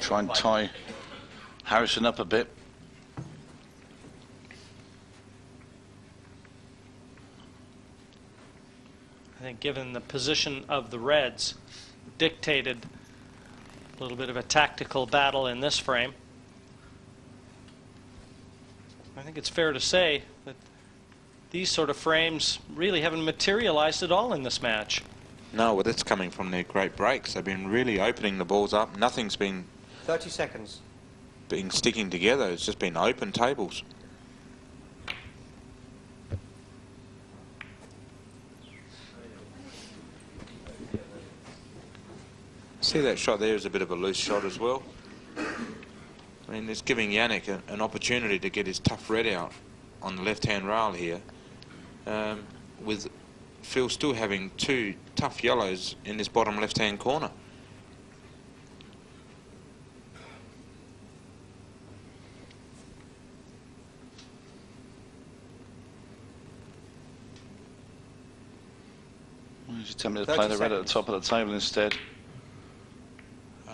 Try and tie Harrison up a bit. I think given the position of the Reds, dictated a little bit of a tactical battle in this frame. I think it's fair to say that these sort of frames really haven't materialized at all in this match. No, well, that's coming from their great breaks. They've been really opening the balls up. Nothing's been 30 seconds. sticking together. It's just been open tables. See, that shot there is a bit of a loose shot as well. I mean, it's giving Yannick an opportunity to get his tough red out on the left-hand rail here, with Phil still having 2 tough yellows in this bottom left-hand corner. He's attempting to play the red at the top of the table instead.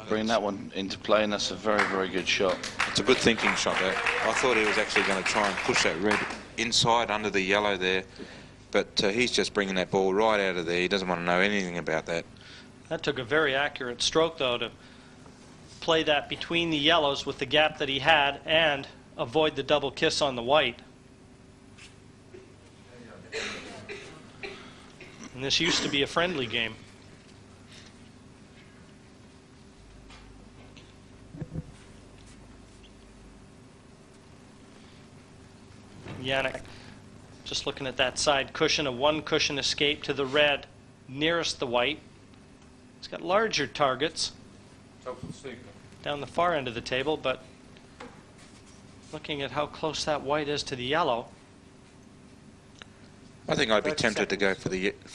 Bring that one into play, and that's a very, very good shot. It's a good thinking shot, that. I thought he was actually going to try and push that red inside under the yellow there, but he's just bringing that ball right out of there. He doesn't want to know anything about that. That took a very accurate stroke, though, to play that between the yellows with the gap that he had and avoid the double kiss on the white. And this used to be a friendly game. Yannick, just looking at that side cushion, a 1 cushion escape to the red nearest the white. It's got larger targets down the far end of the table, but looking at how close that white is to the yellow. I think I'd be tempted to go for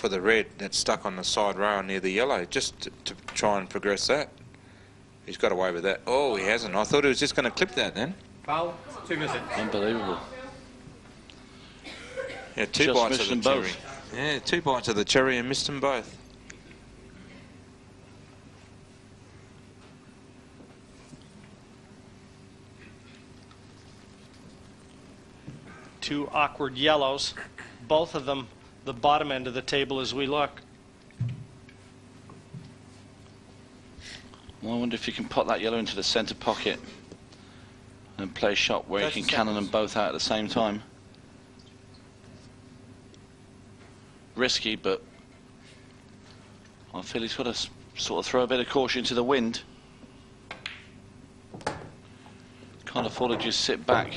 the red that's stuck on the side rail near the yellow, just to try and progress that. He's got away with that. Oh, he hasn't. I thought he was just going to clip that then. Foul, 2 visits. Unbelievable. Yeah, two Just bites missed of the them cherry. both. Yeah, 2 bites of the cherry and missed them both. Two awkward yellows, both of them the bottom end of the table as we look. Well, I wonder if you can pop that yellow into the centre pocket and play a shot where you can cannon them both out at the same time. Risky, but I feel he's got to sort of throw a bit of caution to the wind. Can't afford to just sit back.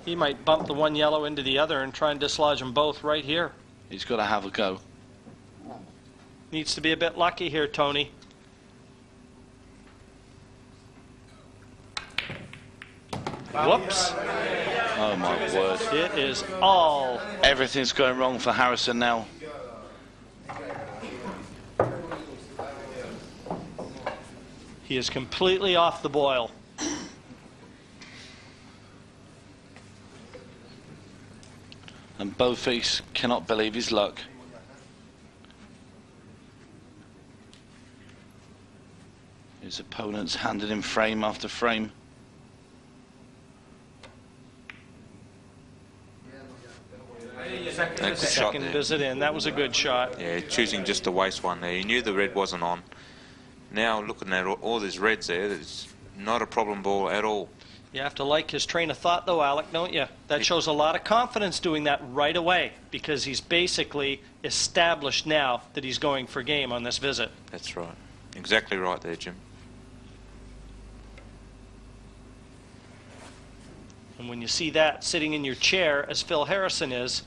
He might bump the one yellow into the other and try and dislodge them both right here. He's got to have a go. Needs to be a bit lucky here, Tony. Whoops. Oh my word. It is all. Everything's going wrong for Harrison now. He is completely off the boil. And Beaufils cannot believe his luck. His opponent's handed him frame after frame. Good shot Second there. visit in. That was a good shot. Yeah, choosing just to waste one there. He knew the red wasn't on. Now looking at all these reds there, it's not a problem ball at all. You have to like his train of thought, though, Alec, don't you? That shows a lot of confidence doing that right away, because he's basically established now that he's going for game on this visit. That's right. Exactly right there, Jim. And when you see that sitting in your chair, as Phil Harrison is,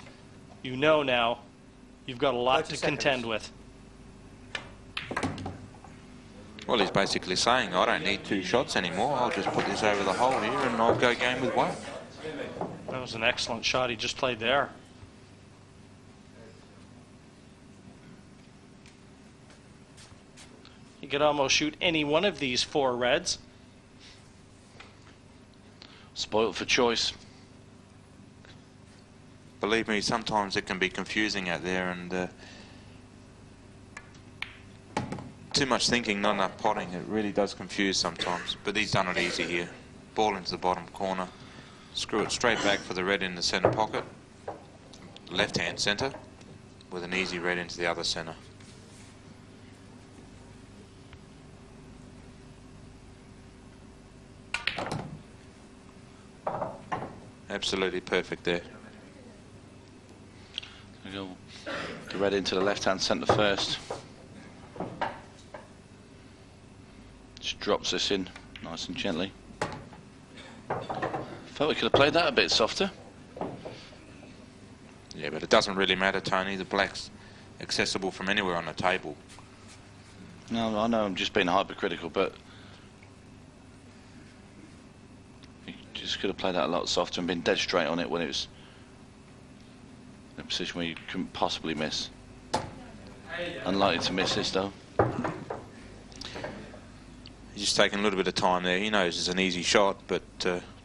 you know now you've got a lot to contend with. Well, he's basically saying, I don't need 2 shots anymore. I'll just put this over the hole here and I'll go game with 1. That was an excellent shot he just played there. He could almost shoot any one of these 4 reds. Spoiled for choice. Believe me, sometimes it can be confusing out there, and too much thinking, not enough potting. It really does confuse sometimes. But he's done it easy here. Ball into the bottom corner. Screw it straight back for the red in the centre pocket. Left-hand centre with an easy red into the other centre. Absolutely perfect there. There we go. The red into the left-hand centre first. Just drops this in nice and gently. Felt we could have played that a bit softer. Yeah, but it doesn't really matter, Tony. The black's accessible from anywhere on the table. No, I know I'm just being hypercritical, but you just could have played that a lot softer and been dead straight on it when it was in a position where you couldn't possibly miss. Unlikely to miss this though. He's just taking a little bit of time there. He knows it's an easy shot, but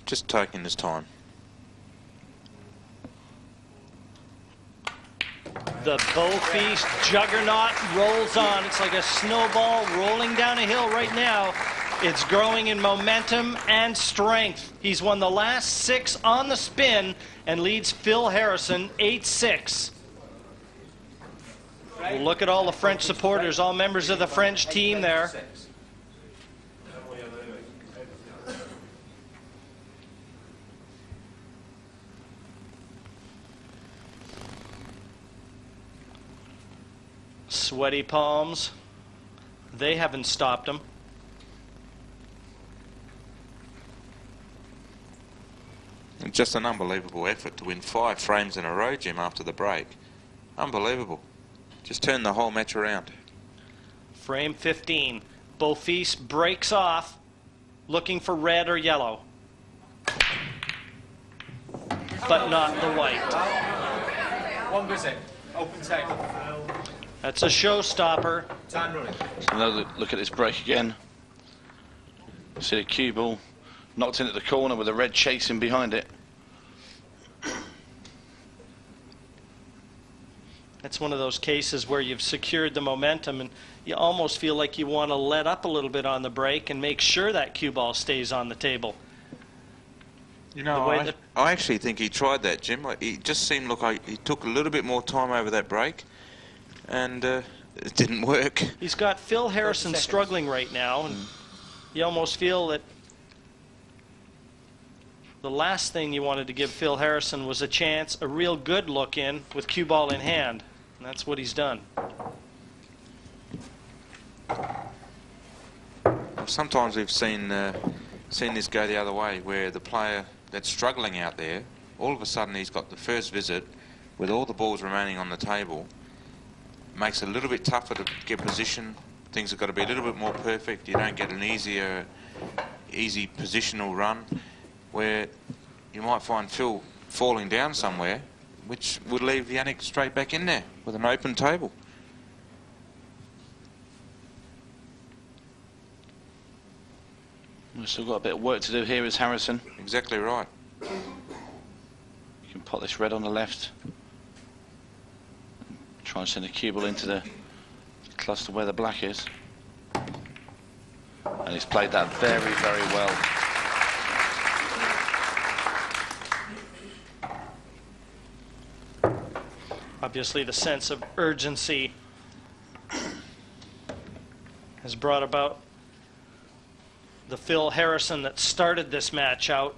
just taking his time. The Beaufils juggernaut rolls on. It's like a snowball rolling down a hill right now. It's growing in momentum and strength. He's won the last 6 on the spin and leads Phil Harrison 8-6. Well, look at all the French supporters, all members of the French team there. Sweaty palms. They haven't stopped him. Just an unbelievable effort to win 5 frames in a row, Jim, after the break. Unbelievable. Just turned the whole match around. Frame 15. Beaufils breaks off, looking for red or yellow. But not the white. 1 visit. Open table. That's a showstopper. Time running. So another look at this break again. See the cue ball knocked into the corner with the red chasing behind it. That's one of those cases where you've secured the momentum and you almost feel like you want to let up a little bit on the break and make sure that cue ball stays on the table. You know, I actually think he tried that, Jim. He just seemed like he took a little bit more time over that break, and it didn't work. He's got Phil Harrison struggling right now, and you almost feel that the last thing you wanted to give Phil Harrison was a chance, a real good look in with cue ball in hand, and that's what he's done. Sometimes we've seen this go the other way, where the player that's struggling out there, all of a sudden he's got the first visit with all the balls remaining on the table. Makes it a little bit tougher to get position. Things have got to be a little bit more perfect. You don't get an easy positional run, where you might find Phil falling down somewhere, which would leave Yannick straight back in there with an open table. We've still got a bit of work to do here as Harrison. Exactly right. You can pot this red on the left. Try and send a cue ball into the cluster where the black is. And he's played that very, very well. Obviously the sense of urgency has brought about the Phil Harrison that started this match out.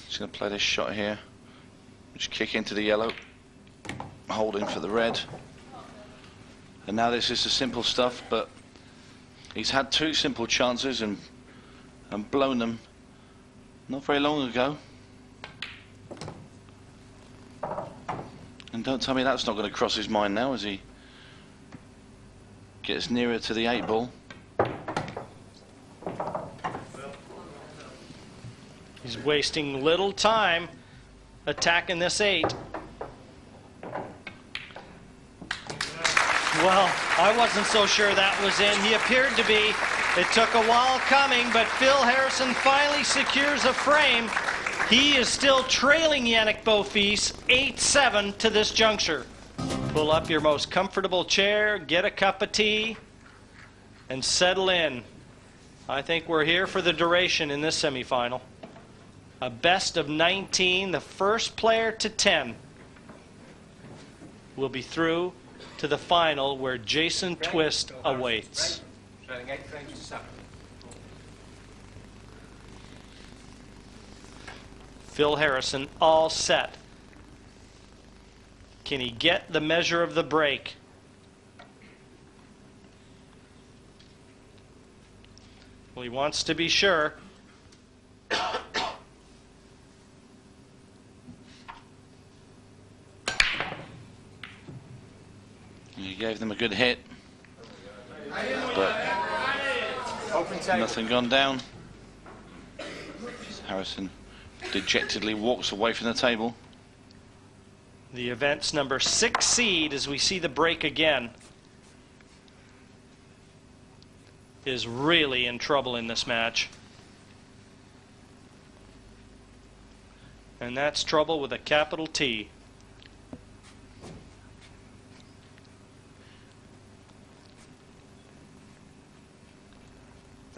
He's going to play this shot here. Just kick into the yellow. Hold in for the red. And now this is the simple stuff, but he's had two simple chances and blown them not very long ago. And don't tell me that's not going to cross his mind now as he gets nearer to the 8 ball. He's wasting little time attacking this 8. Well, I wasn't so sure that was in. He appeared to be. It took a while coming, but Phil Harrison finally secures a frame. He is still trailing Yannick Beaufils 8-7 to this juncture. Pull up your most comfortable chair, get a cup of tea, and settle in. I think we're here for the duration in this semifinal. A best of 19, the first player to 10 will be through to the final where Jason Twist awaits. Trailing 8 frames to 7. Phil Harrison all set. Can he get the measure of the break? Well, he wants to be sure. He gave them a good hit, but nothing gone down. Harrison dejectedly walks away from the table. The event's number 6 seed, as we see the break again, is really in trouble in this match. And that's trouble with a capital T.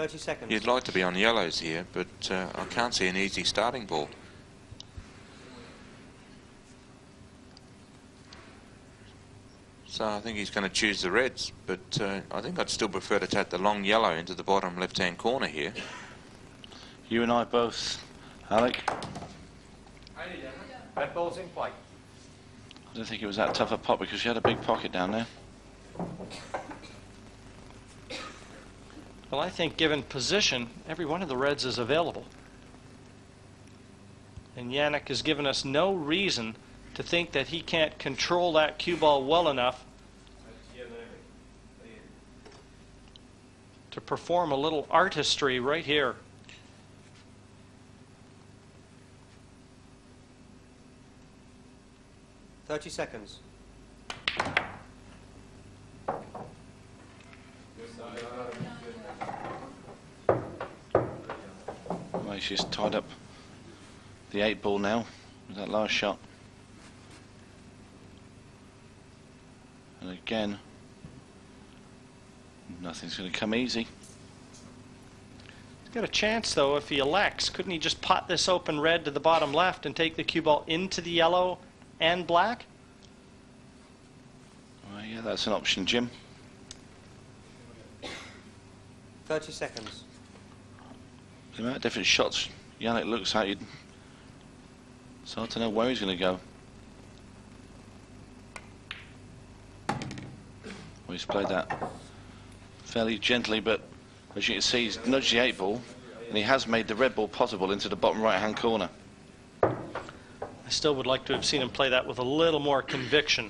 Seconds. You'd like to be on yellows here, but I can't see an easy starting ball. So I think he's going to choose the reds, but I think I'd still prefer to take the long yellow into the bottom left-hand corner here. You and I both, Alec. Red ball's in play. I don't think it was that tough a pot because you had a big pocket down there. Well, I think given position, every one of the reds is available. And Yannick has given us no reason to think that he can't control that cue ball well enough to perform a little artistry right here. Seconds. Yannick's just tied up the 8 ball now with that last shot. And again, nothing's going to come easy. He's got a chance though if he elects. Couldn't he just pot this open red to the bottom left and take the cue ball into the yellow and black? Well, yeah, that's an option, Jim. 30 seconds. The amount of different shots Yannick looks at, it's hard to know where he's going to go. Well, he's played that fairly gently, but as you can see, he's nudged the 8 ball, and he has made the red ball possible into the bottom right-hand corner. I still would like to have seen him play that with a little more conviction.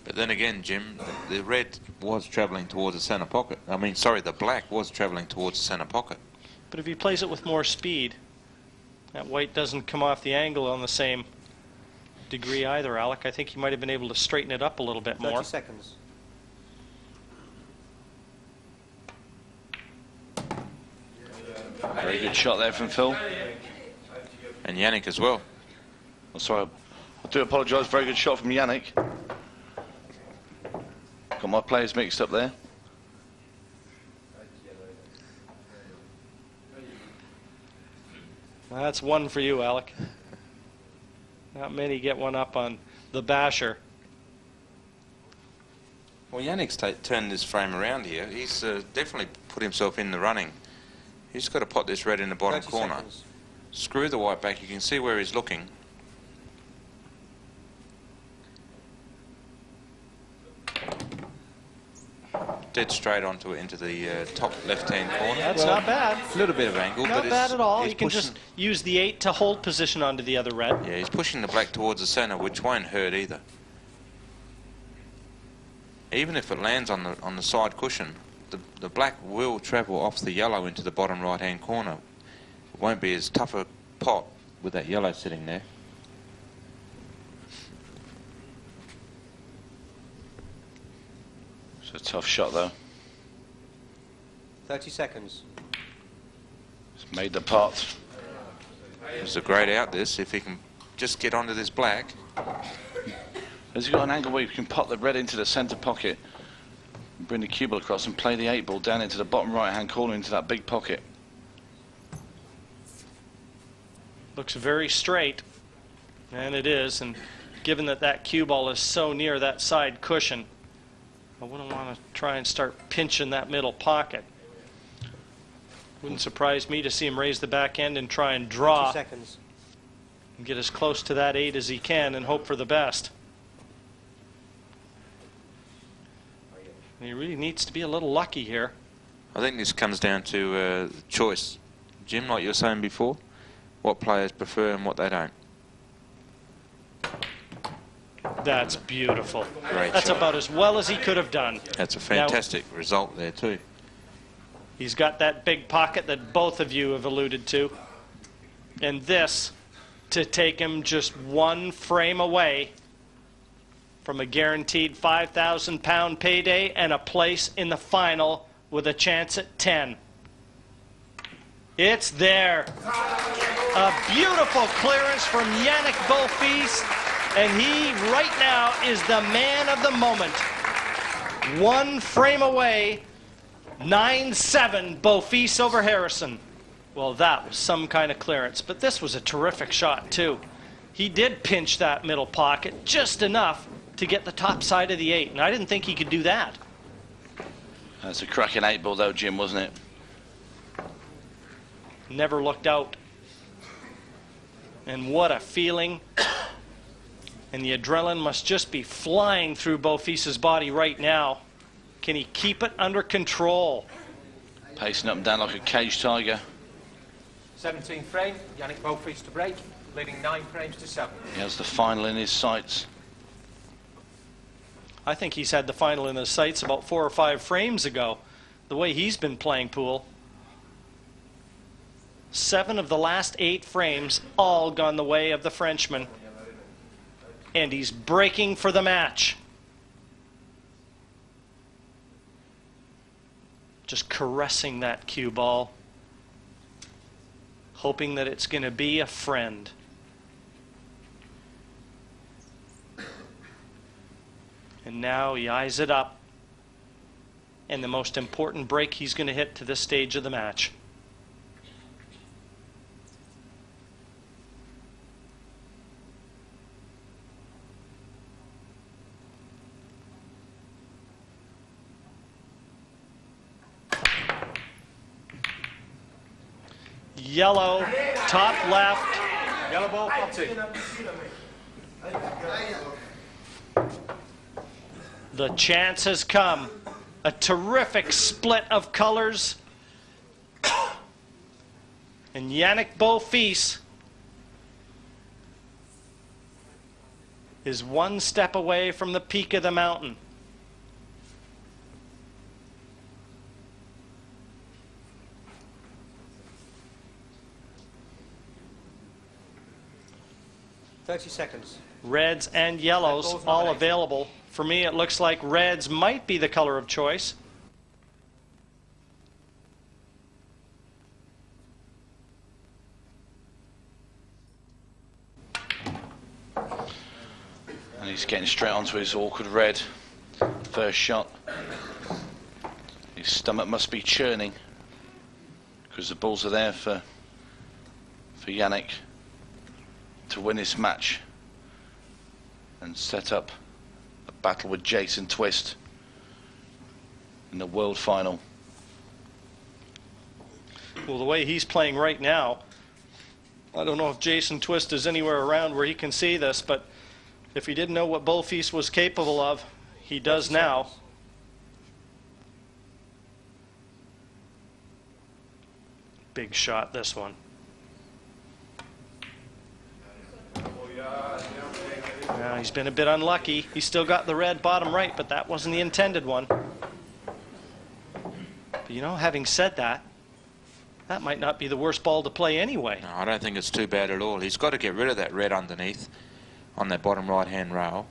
But then again, Jim, the red was travelling towards the centre pocket. I mean, sorry, the black was travelling towards the centre pocket. But if he plays it with more speed, that white doesn't come off the angle on the same degree either, Alec. I think he might have been able to straighten it up a little bit more. 30 seconds. Very good shot there from Phil. And Yannick as well. Oh, sorry, I do apologise. Very good shot from Yannick. Got my players mixed up there. That's one for you, Alec. Not many get one up on the basher. Well, Yannick's turned this frame around here. He's definitely put himself in the running. He's got to pot this red in the bottom 30 corner. seconds. Screw the white back. You can see where he's looking. Dead straight onto it into the top left-hand corner. That's not bad. A little bit of angle, Not but bad at all. he's You can pushing, just use the 8 to hold position onto the other red. yeah, he's pushing the black towards the centre, which won't hurt either. Even if it lands on the side cushion, the black will travel off the yellow into the bottom right-hand corner. It won't be as tough a pot with that yellow sitting there. It's a tough shot though. 30 seconds. It's made the pot. It's a great out this, if he can just get onto this black. Has he got an angle where you can pot the red into the centre pocket, and bring the cue ball across and play the 8 ball down into the bottom right-hand corner into that big pocket? Looks very straight, and it is. And given that that cue ball is so near that side cushion, I wouldn't want to try and start pinching that middle pocket. Wouldn't surprise me to see him raise the back end and try and 2 draw seconds. and get as close to that 8 as he can and hope for the best. And he really needs to be a little lucky here. I think this comes down to choice. Jim, like you were saying before, what players prefer and what they don't. That's beautiful. Great That's shot. about as well as he could have done. That's a fantastic result there too. He's got that big pocket that both of you have alluded to. And this to take him just one frame away from a guaranteed £5,000 payday and a place in the final with a chance at 10. It's there. A beautiful clearance from Yannick Beaufils, and he right now is the man of the moment. One frame away, 9-7 Beaufils over Harrison. Well, that was some kind of clearance, but this was a terrific shot too. He did pinch that middle pocket just enough to get the top side of the 8, and I didn't think he could do that. That's a cracking 8 ball though, Jim, wasn't it? Never looked out. And what a feeling. And the adrenaline must just be flying through Beaufils' body right now. Can he keep it under control? Pacing up and down like a caged tiger. 17th frame, Yannick Beaufils to break, leading 9 frames to 7. He has the final in his sights. I think he's had the final in his sights about 4 or 5 frames ago, the way he's been playing pool. 7 of the last 8 frames all gone the way of the Frenchman. And he's breaking for the match. just caressing that cue ball, hoping that it's going to be a friend. And now he eyes it up, and the most important break he's going to hit to this stage of the match. Yellow, top left. Yellow ball, potty. The chance has come. A terrific split of colors. And Yannick Beaufils is one step away from the peak of the mountain. Seconds. Reds and yellows all available. For me, it looks like reds might be the color of choice. And he's getting straight onto his awkward red. First shot. His stomach must be churning, because the balls are there for Yannick to win this match and set up a battle with Jason Twist in the world final. Well, the way he's playing right now, I don't know if Jason Twist is anywhere around where he can see this, but if he didn't know what Beaufils was capable of, he does now. Big shot, this one. Now, he's been a bit unlucky. He's still got the red bottom right, but that wasn't the intended one. But you know, having said that, that might not be the worst ball to play anyway. No, I don't think it's too bad at all. He's got to get rid of that red underneath on that bottom right-hand rail.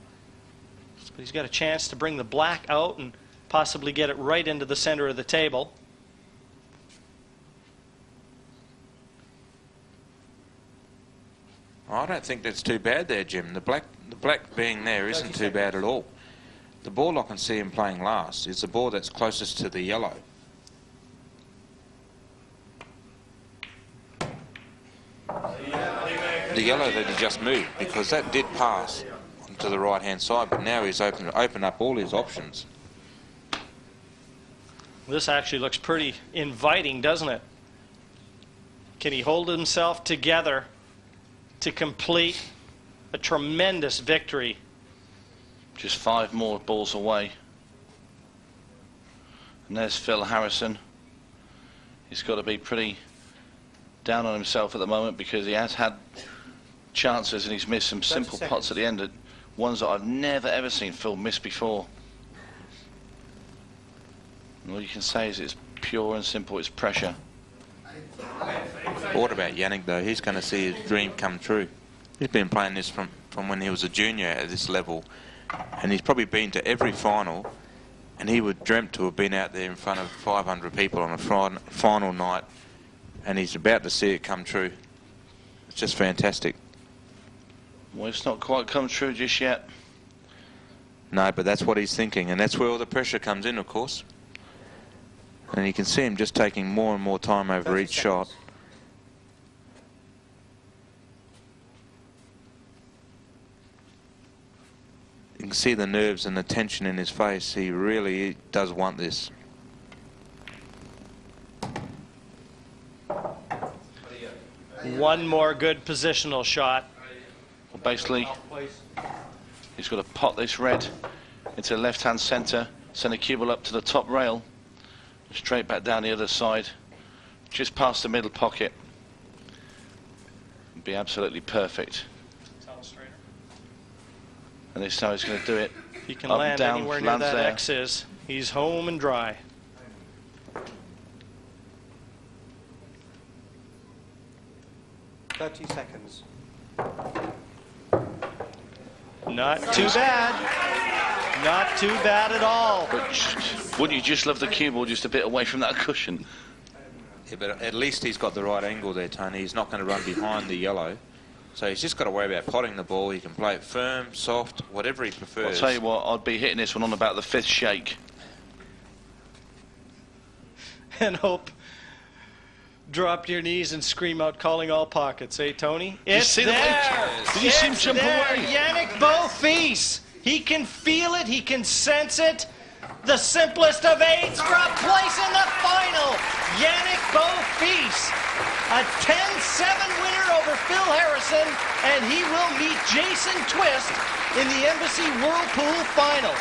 But he's got a chance to bring the black out and possibly get it right into the center of the table. I don't think that's too bad there, Jim. The black being there isn't too bad at all. The ball I can see him playing last is the ball that's closest to the yellow. The yellow that he just moved, because that did pass to the right-hand side, but now he's opened up all his options. This actually looks pretty inviting, doesn't it? Can he hold himself together to complete a tremendous victory? Just 5 more balls away. And there's Phil Harrison. He's got to be pretty down on himself at the moment, because he has had chances and he's missed some simple pots at the end, ones that I've never ever seen Phil miss before. And all you can say is it's pure and simple, it's pressure. What about Yannick though? He's going to see his dream come true. He's been playing this from when he was a junior at this level, and he's probably been to every final, and he would dreamt to have been out there in front of 500 people on a final night, and he's about to see it come true. It's just fantastic. Well, it's not quite come true just yet. No, but that's what he's thinking, and that's where all the pressure comes in, of course. And you can see him just taking more and more time over each shot. You can see the nerves and the tension in his face. He really does want this. One more good positional shot. Well, basically, he's got to pot this red into left-hand centre, send a cue ball up to the top rail, straight back down the other side, just past the middle pocket. Be absolutely perfect. And this time he's going to do it. He can up, land down, anywhere near that there. X is. He's home and dry. Seconds. Not too bad. Not too bad at all. But wouldn't you just love the cue ball just a bit away from that cushion? Yeah, but at least he's got the right angle there, Tony. He's not going to run behind the yellow. So he's just got to worry about potting the ball. He can play it firm, soft, whatever he prefers. I'll tell you what, I'd be hitting this one on about the 5th shake. And hope. Drop to your knees and scream out, calling all pockets, eh, Tony? It's there! Did you see him jump away? Yannick Beaufils. He can feel it, he can sense it. The simplest of eights for a place in the final. Yannick Beaufils, a 10-7 winner over Phil Harrison, and he will meet Jason Twist in the Embassy Whirlpool final.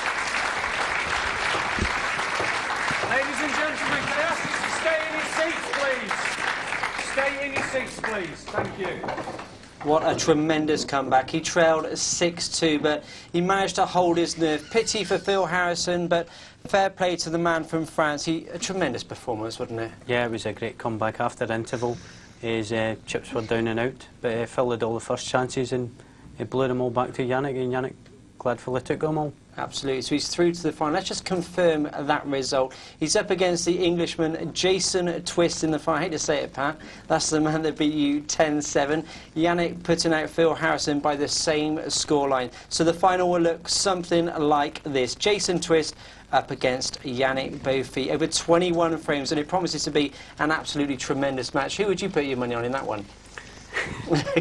Ladies and gentlemen, can I ask you to stay in your seats, please? Stay in your seats, please. Thank you. What a tremendous comeback. He trailed 6-2, but he managed to hold his nerve. Pity for Phil Harrison, but fair play to the man from France. A tremendous performance, wasn't it? Yeah, it was a great comeback after the interval. His chips were down and out, but Phil had all the first chances and he blew them all back to Yannick, and Yannick gladfully took them all. Absolutely. So he's through to the final. Let's just confirm that result. He's up against the Englishman Jason Twist in the final. I hate to say it, Pat. That's the man that beat you 10-7. Yannick putting out Phil Harrison by the same scoreline. So the final will look something like this. Jason Twist up against Yannick Beaufils over 21 frames, and it promises to be an absolutely tremendous match. Who would you put your money on in that one?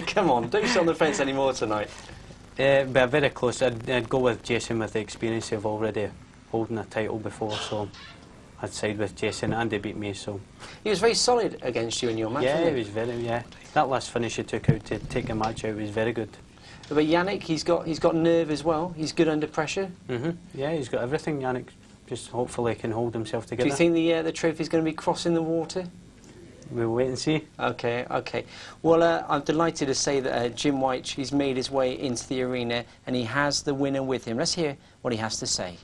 Come on, don't sit on the fence anymore tonight. But very close. I'd go with Jason with the experience of already holding a title before, so I'd side with Jason, and he beat me, so... He was very solid against you in your match, yeah, wasn't he was very, yeah. That last finish he took out to take the match out was very good. But Yannick, he's got nerve as well. He's good under pressure. Yeah, he's got everything, Yannick. Just hopefully can hold himself together. Do you think the trophy's going to be crossing the water? We'll wait and see. Okay, okay. Well, I'm delighted to say that Jim White, he's made his way into the arena and he has the winner with him. Let's hear what he has to say.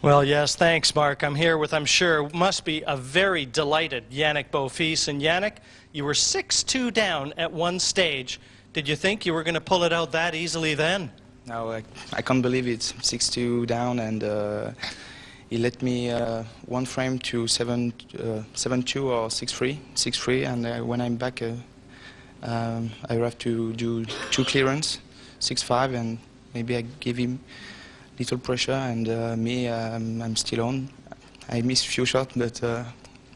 Well, yes, thanks, Mark. I'm here with, I'm sure, must be a very delighted Yannick Beaufils. And Yannick, you were 6-2 down at one stage. Did you think you were going to pull it out that easily then? No, I can't believe it. 6-2 down, and he let me one frame to 7-2 or 6-3, and when I'm back, I have to do 2 clearance, 6-5, and maybe I give him little pressure, and I'm still on. I missed a few shots, but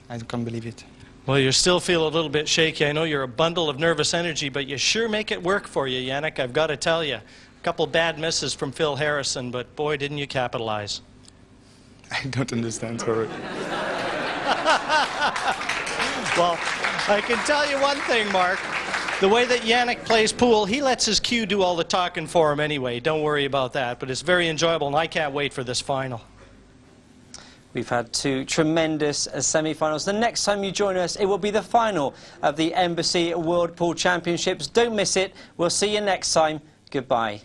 I can't believe it. Well, you still feel a little bit shaky. I know you're a bundle of nervous energy, but you sure make it work for you, Yannick. I've got to tell you. A couple bad misses from Phil Harrison, but boy, didn't you capitalize. I don't understand, sorry. Well, I can tell you one thing, Mark. The way that Yannick plays pool, he lets his cue do all the talking for him anyway. Don't worry about that. But it's very enjoyable, and I can't wait for this final. We've had 2 tremendous semi-finals. The next time you join us, it will be the final of the Embassy World Pool Championships. Don't miss it. We'll see you next time. Goodbye.